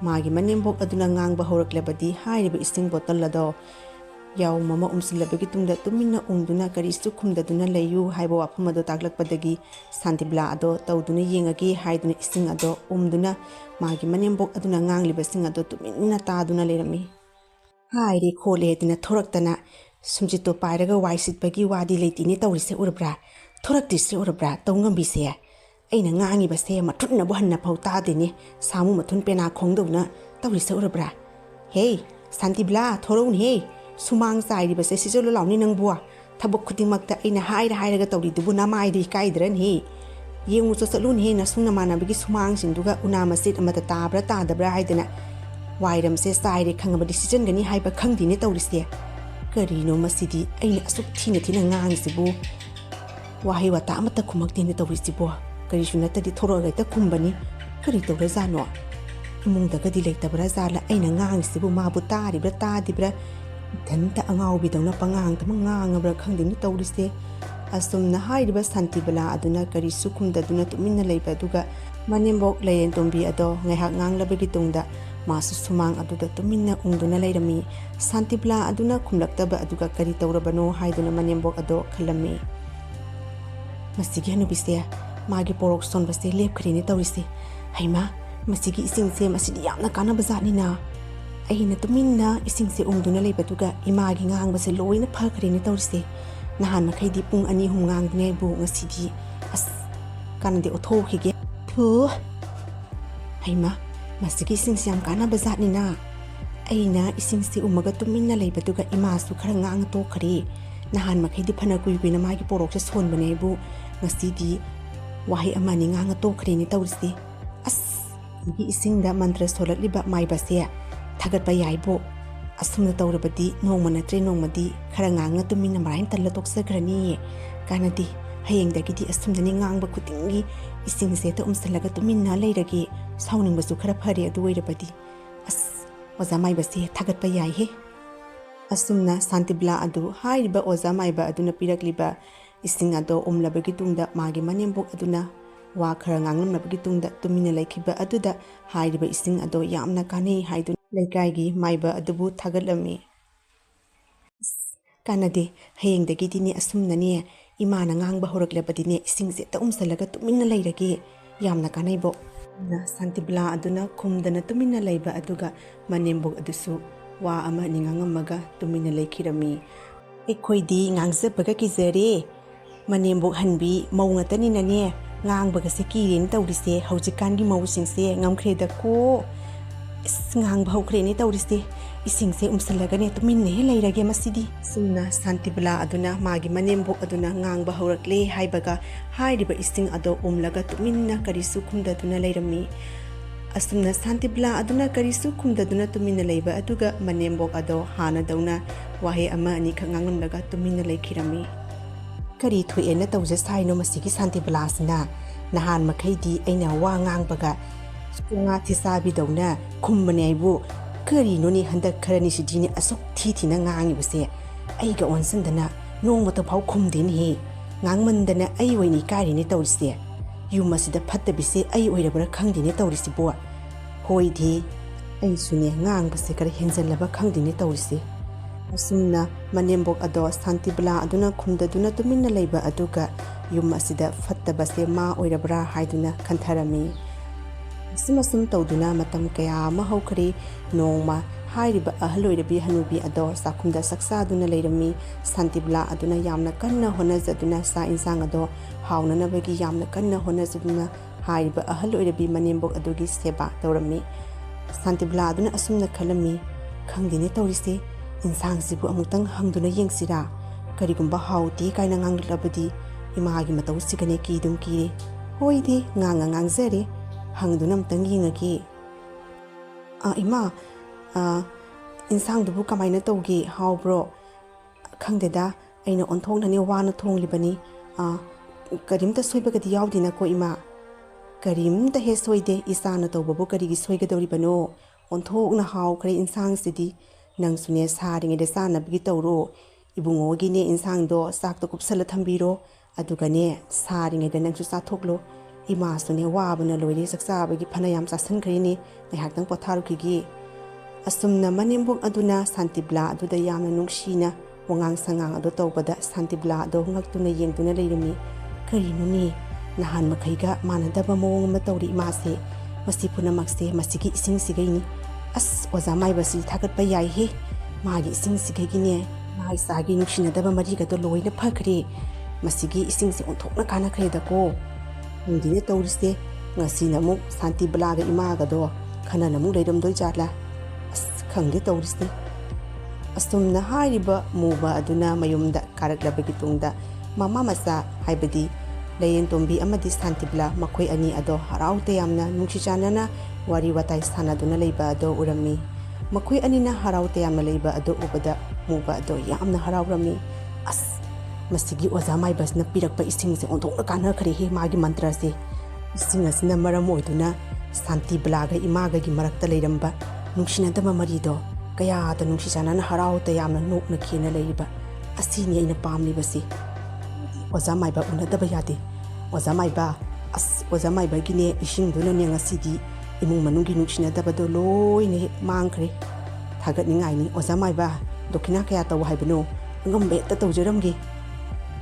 ꯃꯥꯒꯤ ꯃꯅꯦꯝꯕꯣꯛ ꯑꯗꯨꯅ ꯉꯥꯡꯕ ꯍꯧꯔꯛꯂꯕꯗꯤ ꯍꯥꯏꯔꯤꯕ ꯏꯁꯤꯡ ꯕꯣꯇꯜ ꯑꯗꯣ ꯌꯥꯎꯝ ꯑꯃ ꯎꯝꯁꯤꯜꯂꯕꯒꯤ ꯇꯨꯡꯗ ꯇꯨꯃꯤꯟꯅ ꯎꯪꯗꯨꯅ ꯀꯔꯤꯁꯨ ꯈꯨꯝꯗꯗꯨꯅ ꯂꯩꯌꯨ ꯍꯥꯏꯕ ꯋꯥꯐꯝ ꯑꯗꯣ ꯇꯥꯛꯂꯛꯄꯗꯒꯤ ꯁꯥꯟꯇꯤꯕꯂꯥ ꯑꯗꯣ ꯇꯧꯗꯨꯅ ꯌꯦꯡꯉꯒꯦ ꯍꯥꯏꯗꯨꯅ ꯏꯁꯤꯡ ꯑꯗꯣ ꯎꯝꯗꯨꯅ ꯃꯥꯒꯤ ꯃꯅꯦꯝꯕꯣꯛ ꯑꯗꯨꯅ ꯉꯥꯡꯂꯤꯕꯁꯤꯡ ꯑꯗꯣ ꯇꯨꯃꯤꯟꯅ ꯇꯥꯗꯨꯅ ꯂꯩꯔꯝꯃꯤ ꯍꯥꯏꯔꯦ ꯈꯣꯠꯂꯦ ꯍꯥꯏꯗꯨꯅ ꯊꯣꯔꯛꯇꯅ ꯁꯨꯝꯆꯤꯠꯇꯣ ꯄꯥꯏꯔꯒ ꯋꯥꯏ ꯁꯤꯠꯄꯒꯤ ꯋꯥꯗꯤ ꯂꯩꯇꯦꯅꯦ ꯇꯧꯔꯤꯁꯦ ꯎꯔꯕ꯭ꯔꯥ ꯊꯣꯔꯛꯇ꯭ꯔꯤꯁꯦ ꯎꯔꯕ꯭ꯔꯥ ꯇꯧ ꯉꯝꯕꯤꯁꯦ ꯑꯩꯅ ꯉꯥꯡꯉꯤꯕꯁꯦ ꯃꯊꯨꯟꯅꯕꯨ ꯍꯟꯅ ꯐꯥꯎ ꯇꯥꯗꯦꯅꯦ ꯁꯥꯃꯨ ꯃꯊꯨꯟ ꯄꯦꯅꯥ ꯈꯣꯡꯗꯧꯅ ꯇꯧꯔꯤꯁꯦ ꯎꯔꯕ꯭ꯔꯥ ꯍꯦ ꯁꯥꯟꯇꯤꯕꯂꯥ ꯊꯣꯔꯛꯎꯅꯦꯍꯦ ꯁꯨꯃꯥꯡ ꯆꯥꯏꯔꯤꯕꯁꯦ ꯁꯤꯖꯜꯂꯣ ꯂꯥꯎꯅꯤ ꯅꯪꯕꯨ ꯊꯕꯛ ꯈꯨꯗꯤꯡꯃꯛꯇ ꯑꯩꯅ ꯍꯥꯏꯔꯒ ꯇꯧꯔꯤꯗꯨꯕꯨ ꯅꯃꯥꯏꯗꯨ ꯏꯀꯥꯏꯗ꯭ꯔꯅꯦꯍꯦ ꯌꯦꯡꯉꯨ ꯆꯠꯂꯨꯅꯦꯍꯦ ꯅꯁꯨꯡ ꯅꯃꯥꯟꯅꯕꯒꯤ ꯁꯨꯃꯥꯡꯁꯤꯡꯗꯨꯒ ꯎꯅꯥ ꯃꯆꯦꯠ ꯑꯃꯗ ꯇꯥꯕ꯭ꯔꯥ ꯇꯥꯗꯕ꯭ꯔꯥ ꯍꯥꯏꯗꯅ ꯋꯥꯏꯔꯝꯁꯦ ꯆꯥꯏꯔꯦ ꯈꯪꯉꯕꯗꯤ ꯁꯤꯖꯟꯒꯅꯤ ꯍꯥꯏꯕ ꯈꯪꯗꯦꯅꯦ ꯇꯧꯔꯤꯁꯦ ꯀꯔꯤꯅꯣ ꯃꯁꯤꯗꯤ ꯑꯩꯅ ꯑꯁꯨꯛ ꯊꯤꯅ ꯉꯥꯡꯉꯤꯁꯤꯕꯨ ꯋꯥꯍꯩ ꯋꯥꯇꯥ ꯑꯃꯠꯇ ꯈꯨꯝꯃꯛꯇꯦꯅ ꯇꯧꯔꯤꯁꯤꯕꯨ ꯀꯔꯤꯁꯨ ꯅꯠꯇꯗꯤ ꯊꯣꯔꯛꯑꯒ ꯍꯦꯛꯇ ꯈꯨꯝꯕꯅꯤ ꯀꯔꯤ ꯇꯧꯔꯖꯥꯠꯅꯣ ꯏꯃꯨꯡꯗꯒꯗꯤ ꯂꯩꯇꯕ꯭ꯔꯥ ꯖꯥꯠꯂ ꯑꯩꯅ ꯉꯥꯡꯉꯤꯁꯤꯕꯨ ꯃꯥꯕꯨ ꯇꯥꯔꯤꯕ꯭ꯔꯥ ꯇꯥꯗꯤꯕ꯭ꯔꯥ ꯏꯊꯟꯇ ꯑꯉꯥꯎꯕꯤꯗꯧꯅ ꯄꯉꯥꯡꯗꯃꯛ ꯉꯥꯡꯉꯕ꯭ꯔꯥ ꯈꯪꯗꯦꯅꯤ ꯇꯧꯔꯤꯁꯦ ꯑꯁꯨꯝꯅ ꯍꯥꯏꯔꯤꯕ ꯁꯥꯟꯇꯤꯕꯂꯥ ꯑꯗꯨꯅ ꯀꯔꯤꯁꯨ ꯈꯨꯝꯗꯗꯨꯅ ꯇꯨꯃꯤꯟꯅ ꯂꯩꯕ ꯑꯗꯨꯒ ꯃꯅꯦꯝꯕꯣꯛ ꯂꯩꯔꯦꯟꯇꯣꯝꯕꯤ ꯑꯗꯣ ꯉꯥꯏꯍꯥꯛ ꯉꯥꯡꯂꯕꯒꯤ ꯇꯨꯡꯗ ꯃꯥꯁꯨ ꯁꯨꯃꯥꯡ ꯑꯗꯨꯗ ꯇꯨꯃꯤꯟꯅ ꯎꯪꯗꯨꯅ ꯂꯩꯔꯝꯃꯤ ꯁꯥꯟꯇꯤꯕꯂꯥ ꯑꯗꯨꯅ ꯈꯨꯝꯂꯛꯇꯕ ꯑꯗꯨꯒ ꯀꯔꯤ ꯇꯧꯔꯕꯅꯣ ꯍꯥꯏꯗꯨꯅ ꯃꯅꯦꯝꯕꯣꯛ ꯑꯗꯣ ꯈꯜꯂꯝꯃꯤ ꯃꯁꯤꯒꯤ ꯍꯅꯨꯕꯤꯁꯦ ꯃꯥꯒꯤ ꯄꯣꯔꯣꯛ ꯁꯣꯟꯕꯁꯦ ꯂꯦꯞꯈ꯭ꯔꯦꯅꯦ ꯇꯧꯔꯤꯁꯦ ꯍꯩꯃꯥ ꯃꯁꯤꯒꯤ ꯏꯁꯤꯡꯁꯦ ꯃꯁꯤꯗꯤ ꯌꯥꯝꯅ ꯀꯥꯟꯅꯕ ꯖꯥꯠꯅꯤꯅ ꯑꯩꯅ ꯇꯨꯃꯤꯟꯅ ꯏꯁꯤꯡꯁꯦ ꯎꯪꯗꯨꯅ ꯂꯩꯕꯗꯨꯒ ꯏꯃꯥꯒꯤ ꯉꯥꯡꯕꯁꯦ ꯂꯣꯏꯅ ꯐꯈ꯭ꯔꯦꯅꯦ ꯇꯧꯔꯤꯁꯦ ꯅꯍꯥꯟ ꯃꯈꯩꯗꯤ ꯄꯨꯡ 2-3 ꯉꯥꯡꯕꯅꯦ ꯑꯩꯕꯨ ꯉꯁꯤꯗꯤ ꯑꯁ ꯀꯥꯟꯅꯗꯦ ꯑꯣꯊꯣꯛꯈꯤꯒꯦ ꯍꯩꯃꯥ ꯃꯁꯤꯒꯤ ꯏꯁꯤꯡꯁꯦ ꯌꯥꯝ ꯀꯥꯟꯅꯕ ꯖꯥꯠꯅꯤꯅ ꯑꯩꯅ ꯏꯁꯤꯡꯁꯦ ꯎꯝꯃꯒ ꯇꯨꯃꯤꯟꯅ ꯂꯩꯕꯗꯨꯒ ꯏꯃꯥꯁꯨ ꯈꯔ ꯉꯥꯡꯉ ꯇꯣꯛꯈ꯭ꯔꯦ Nahan makhaidi phana kuina magi porok se sonbane bu ngasidi wahai amani nganga tokhreni tawrisi as gi isingda mantra solakliba maibase thagat ba yaibo asumna tawrabadi nongma natre nongmadi khara nganga tumina marain talla toksagrani kanadi hayengdagidi asumdani ngangba kutingi isingse ta umsalaga tumina leiragi sauningbasu khara phare adu oirabadi as oza maibase thagat ba yai he asumna santibla adu hairiba oza maiba aduna pirakliba ising ado umlabagi tungda magi manembok aduna wa khara nganglamnabagi tungda tumina laikhiba aduda hairiba ising ado yamna kanei haidun leikaigi maiba adubu thagatlami kanade hayengdagi dini asumnani imana ngangba horaklabadine isingse ta umsalaga tumina leirage yamna kanaibo na santibla aduna khumdana tumina leiba aduga manembok adusu wa ama ningangamaga tumina leikhirami ekhoidi ngangzabaga kizare manembok hanbi maungatani nane ngangbaga se kiren tawrise haujikangi mawsingse ngamkhreda ko ngangba haukreni tawrise isingse umsalagane tuminne leirage masidi sumna santibla aduna magi manembok aduna ngangba haurakle haibaga hairiba ising ado umlaga tuminna karisu khumdaduna leirami asumna santibla aduna karisu khumdaduna tumina leiba aduga manembok ado hana dauna wahe ama ani khangangamlaga tumina leikhirami kari thuena tawje saino masigi santibla sina nahan makhaidi aina wa ngangbaga sunga thisabi dauna khumbane aibu kari noni handak kharani sidini asuk thithina ngangi buse aiga onsandana nongmata phau khumdin he ngangmandana ai oini kari ni tawrise yumasida phattabise ai oirabra khangdine tawrisi bo hoidi ai sune ngangbase kar henjalaba khangdine tawrise asumna manembok ado santibla aduna khumdaduna tuminna leiba aduga yumasida phattabase ma oirabra haiduna khantharami simasum tawduna matam kaya ma haukhri nongma hairiba ahaloirabi hanubi ado sakhumda saksa aduna leirami santibla aduna yamna kanna honajaduna sa insang ado haunanabagi yamna kanna honajaduna hairiba ahaloirabi manembok adugi seba tawrami santibla aduna asumna khalami khangdine tawrise insang sibu amutang hangduna yengsira karigumba hauti kaina nganglabadi imagi mataw sigane kidum kire hoidi nganga ngangjare hangduna amtang yingaki ima insang dubu kamaina tawgi hawbro khangdeda aina onthongnani wana thonglibani karimta soibagadi yawdina ko ima karimta he soide isana tawbabu karigi soigadoribano onthokna haw khare insang sidi nang sune saringe de sana bigi tawro ibungogi ne insang do sakto kupsala thambiro adugane saringe de nangsu sathoklo ima sune wabana loire saksa bagi phanayam sasan khrini nehakdang potharukigi asumna manembok aduna santibla aduda yamna nungshina wangang sangang ado tawbada santibla ado ngaktuna yengduna leirami karinuni nahan makhaiga manadaba mawong ma tawri imase masi punamakse masigi ising sigaini as oza maibasi thagat pa yai he magi ising sigagine mai sagi nungshina daba mari ga do loina phakre masigi ising se onthokna kana khreda ko ngdine tawrise ngasi namuk santibla ga imaga do khana namuk leiram doi jatla khangde tawrise asumna hairiba muba aduna mayumda karaklabagi tungda mama masa haibadi layen tombi amadi santibla makhoi ani ado haraute yamna nungshichanana wari watai sanaduna leiba ado urami makhoi anina haraute yamna leiba ado ubada muba ado yamna harawrami as masigi oza mai basna pirakpa isingse onthokna kana khare he magi mantra se ising asina maram oiduna santibla ga imaga gi marakta leiramba nungsinadama marido kaya ta nungshichanana haraute yamna nokna khena leiba asini ina pamlibasi oza maiba unadaba yade oza maiba as oza maiba gine isingduna ne ngasidi imung manungi nungsinadaba do loine mangkhre thagat ningai ni oza maiba dokina kaya taw haibano ngambe ta tawjaramgi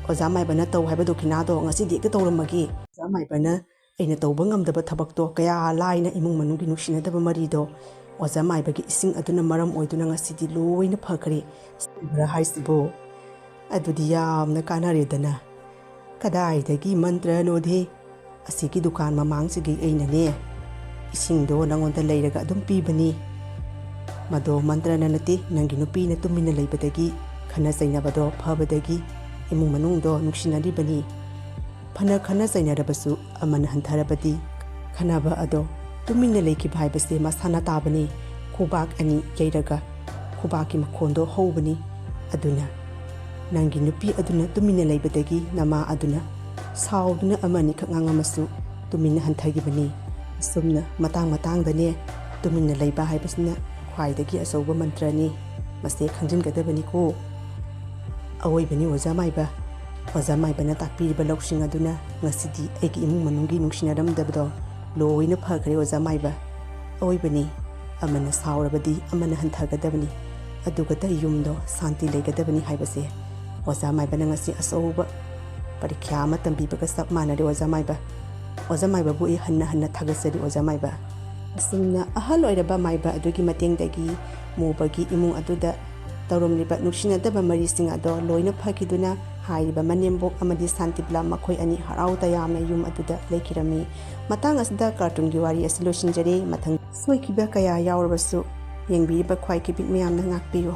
oza maiba na taw haiba dokina do ngasidi ka tawramagi oza maiba na aina tawba ngamdaba thabak to kaya laina imung manungi nungsinadaba marido oza maiba gi ising aduna maram oiduna ngasidi loine phakre sibra haisibo adudi yamna kanaredana kadaidagi mantra node asigi dukan mamangsigi ainane isingdo nangonda leiraga adum pibani mado mantra nanati nangi nupi na tumina leibadagi ꯈꯟꯅ ꯆꯩꯅꯕꯗꯣ ꯐꯕꯗꯒꯤ ꯏꯃꯨꯡ ꯃꯅꯨꯡꯗꯣ ꯅꯨꯡꯁꯤꯅꯔꯤꯕꯅꯤ ꯐꯅ ꯈꯟꯅ ꯆꯩꯅꯔꯕꯁꯨ ꯑꯃꯅ ꯍꯟꯊꯔꯕꯗꯤ ꯈꯟꯅꯕ ꯑꯗꯣ ꯇꯨꯃꯤꯟꯅ ꯂꯩꯈꯤꯕ ꯍꯥꯏꯕꯁꯦ ꯃꯁꯥꯅ ꯇꯥꯕꯅꯤ ꯈꯨꯕꯥꯛ ꯑꯅꯤ ꯌꯩꯔꯒ ꯈꯨꯕꯥꯛꯀꯤ ꯃꯈꯣꯟꯗꯣ ꯍꯧꯕꯅꯤ ꯑꯗꯨꯅ ꯅꯪꯒꯤ ꯅꯨꯄꯤ ꯑꯗꯨꯅ ꯇꯨꯃꯤꯟꯅ ꯂꯩꯕꯗꯒꯤ ꯅꯃꯥ ꯑꯗꯨꯅ ꯁꯥꯎꯗꯨꯅ ꯑꯃꯅꯤꯈꯛ ꯉꯥꯡꯉꯝꯃꯁꯨ ꯇꯨꯃꯤꯟꯅ ꯍꯟꯊꯈꯤꯕꯅꯤ ꯑꯁꯨꯝꯅ ꯃꯇꯥꯡ ꯃꯇꯥꯡꯗꯅꯦ ꯇꯨꯃꯤꯟꯅ ꯂꯩꯕ ꯍꯥꯏꯕꯁꯤꯅ ꯈ꯭ꯋꯥꯏꯗꯒꯤ ꯑꯆꯧꯕ ꯃꯟꯇ꯭ꯔꯅꯤ ꯃꯁꯤ ꯈꯪꯖꯤꯟꯒꯗꯕꯅꯤꯀꯣ ꯑꯋꯣꯏꯕꯅꯤ ꯑꯣꯖꯥ ꯃꯥꯏꯕ ꯑꯣꯖꯥ ꯃꯥꯏꯕꯅ ꯇꯥꯛꯄꯤꯔꯤꯕ ꯂꯧꯁꯤꯡ ꯑꯗꯨꯅ ꯉꯁꯤꯗꯤ ꯑꯩꯒꯤ ꯏꯃꯨꯡ ꯃꯅꯨꯡꯒꯤ ꯅꯨꯡꯁꯤꯅꯔꯝꯗꯕꯗꯣ ꯂꯣꯏꯅ ꯐꯈ꯭ꯔꯦ ꯑꯣꯖꯥ ꯃꯥꯏꯕ ꯑꯋꯣꯏꯕꯅꯤ ꯑꯃꯅ ꯁꯥꯎꯔꯕꯗꯤ ꯑꯃꯅ ꯍꯟꯊꯒꯗꯕꯅꯤ ꯑꯗꯨꯒꯇ ꯌꯨꯝꯗꯣ ꯁꯥꯟꯇꯤ ꯂꯩꯒꯗꯕꯅꯤ ꯍꯥꯏꯕꯁꯦ ꯑꯣꯖꯥ ꯃꯥꯏꯕꯅ ꯉꯁꯤ ꯑꯆꯧꯕ ꯄꯔꯤꯈ꯭ꯌꯥ ꯑꯃ ꯇꯝꯕꯤꯕꯒ ꯆꯞ ꯃꯥꯟꯅꯔꯦ ꯑꯣꯖꯥ ꯃꯥꯏꯕ ꯑꯣꯖꯥ ꯃꯥꯏꯕꯕꯨ ꯑꯩ ꯍꯟꯅ ꯍꯟꯅ ꯊꯥꯒꯠꯆꯔꯤ ꯑꯣꯖꯥ ꯃꯥꯏꯕ ꯑꯁꯨꯝꯅ ꯑꯍꯜ ꯑꯣꯏꯔꯕ ꯃꯥꯏꯕ ꯑꯗꯨꯒꯤ ꯃꯇꯦꯡꯗꯒꯤ ꯃꯨꯕꯒꯤ ꯏꯃꯨꯡ ꯑꯗꯨꯗ ꯇꯧꯔꯝꯂꯤꯕ ꯅꯨꯡꯁꯤꯅꯗꯕ ꯃꯔꯤꯁꯤꯡ ꯑꯗꯣ ꯂꯣꯏꯅ ꯐꯈꯤꯗꯨꯅ ꯍꯥꯏꯔꯤꯕ ꯃꯅꯦꯝꯕꯣꯛ ꯑꯃꯗꯤ ꯁꯥꯟꯇꯤꯕꯂꯥ ꯃꯈꯣꯏ ꯑꯅꯤ ꯍꯔꯥꯎ ꯇꯌꯥꯝꯅ ꯌꯨꯝ ꯑꯗꯨꯗ ꯂꯩꯈꯤꯔꯝꯃꯤ ꯃꯇꯥꯡ ꯑꯁꯤꯗ ꯀꯥꯔꯇꯨꯟꯒꯤ ꯋꯥꯔꯤ ꯑꯁꯤ ꯂꯣꯏꯁꯤꯟꯖꯔꯦ ꯃꯊꯪ ꯁꯣꯏꯈꯤꯕ ꯀꯌꯥ ꯌꯥꯎꯔꯕꯁꯨ ꯌꯦꯡꯕꯤꯔꯤꯕ ꯈ꯭ꯋꯥꯏ ꯀꯤꯕꯤꯛ ꯃꯌꯥꯝꯅ ꯉꯥꯛꯄꯤꯌꯨ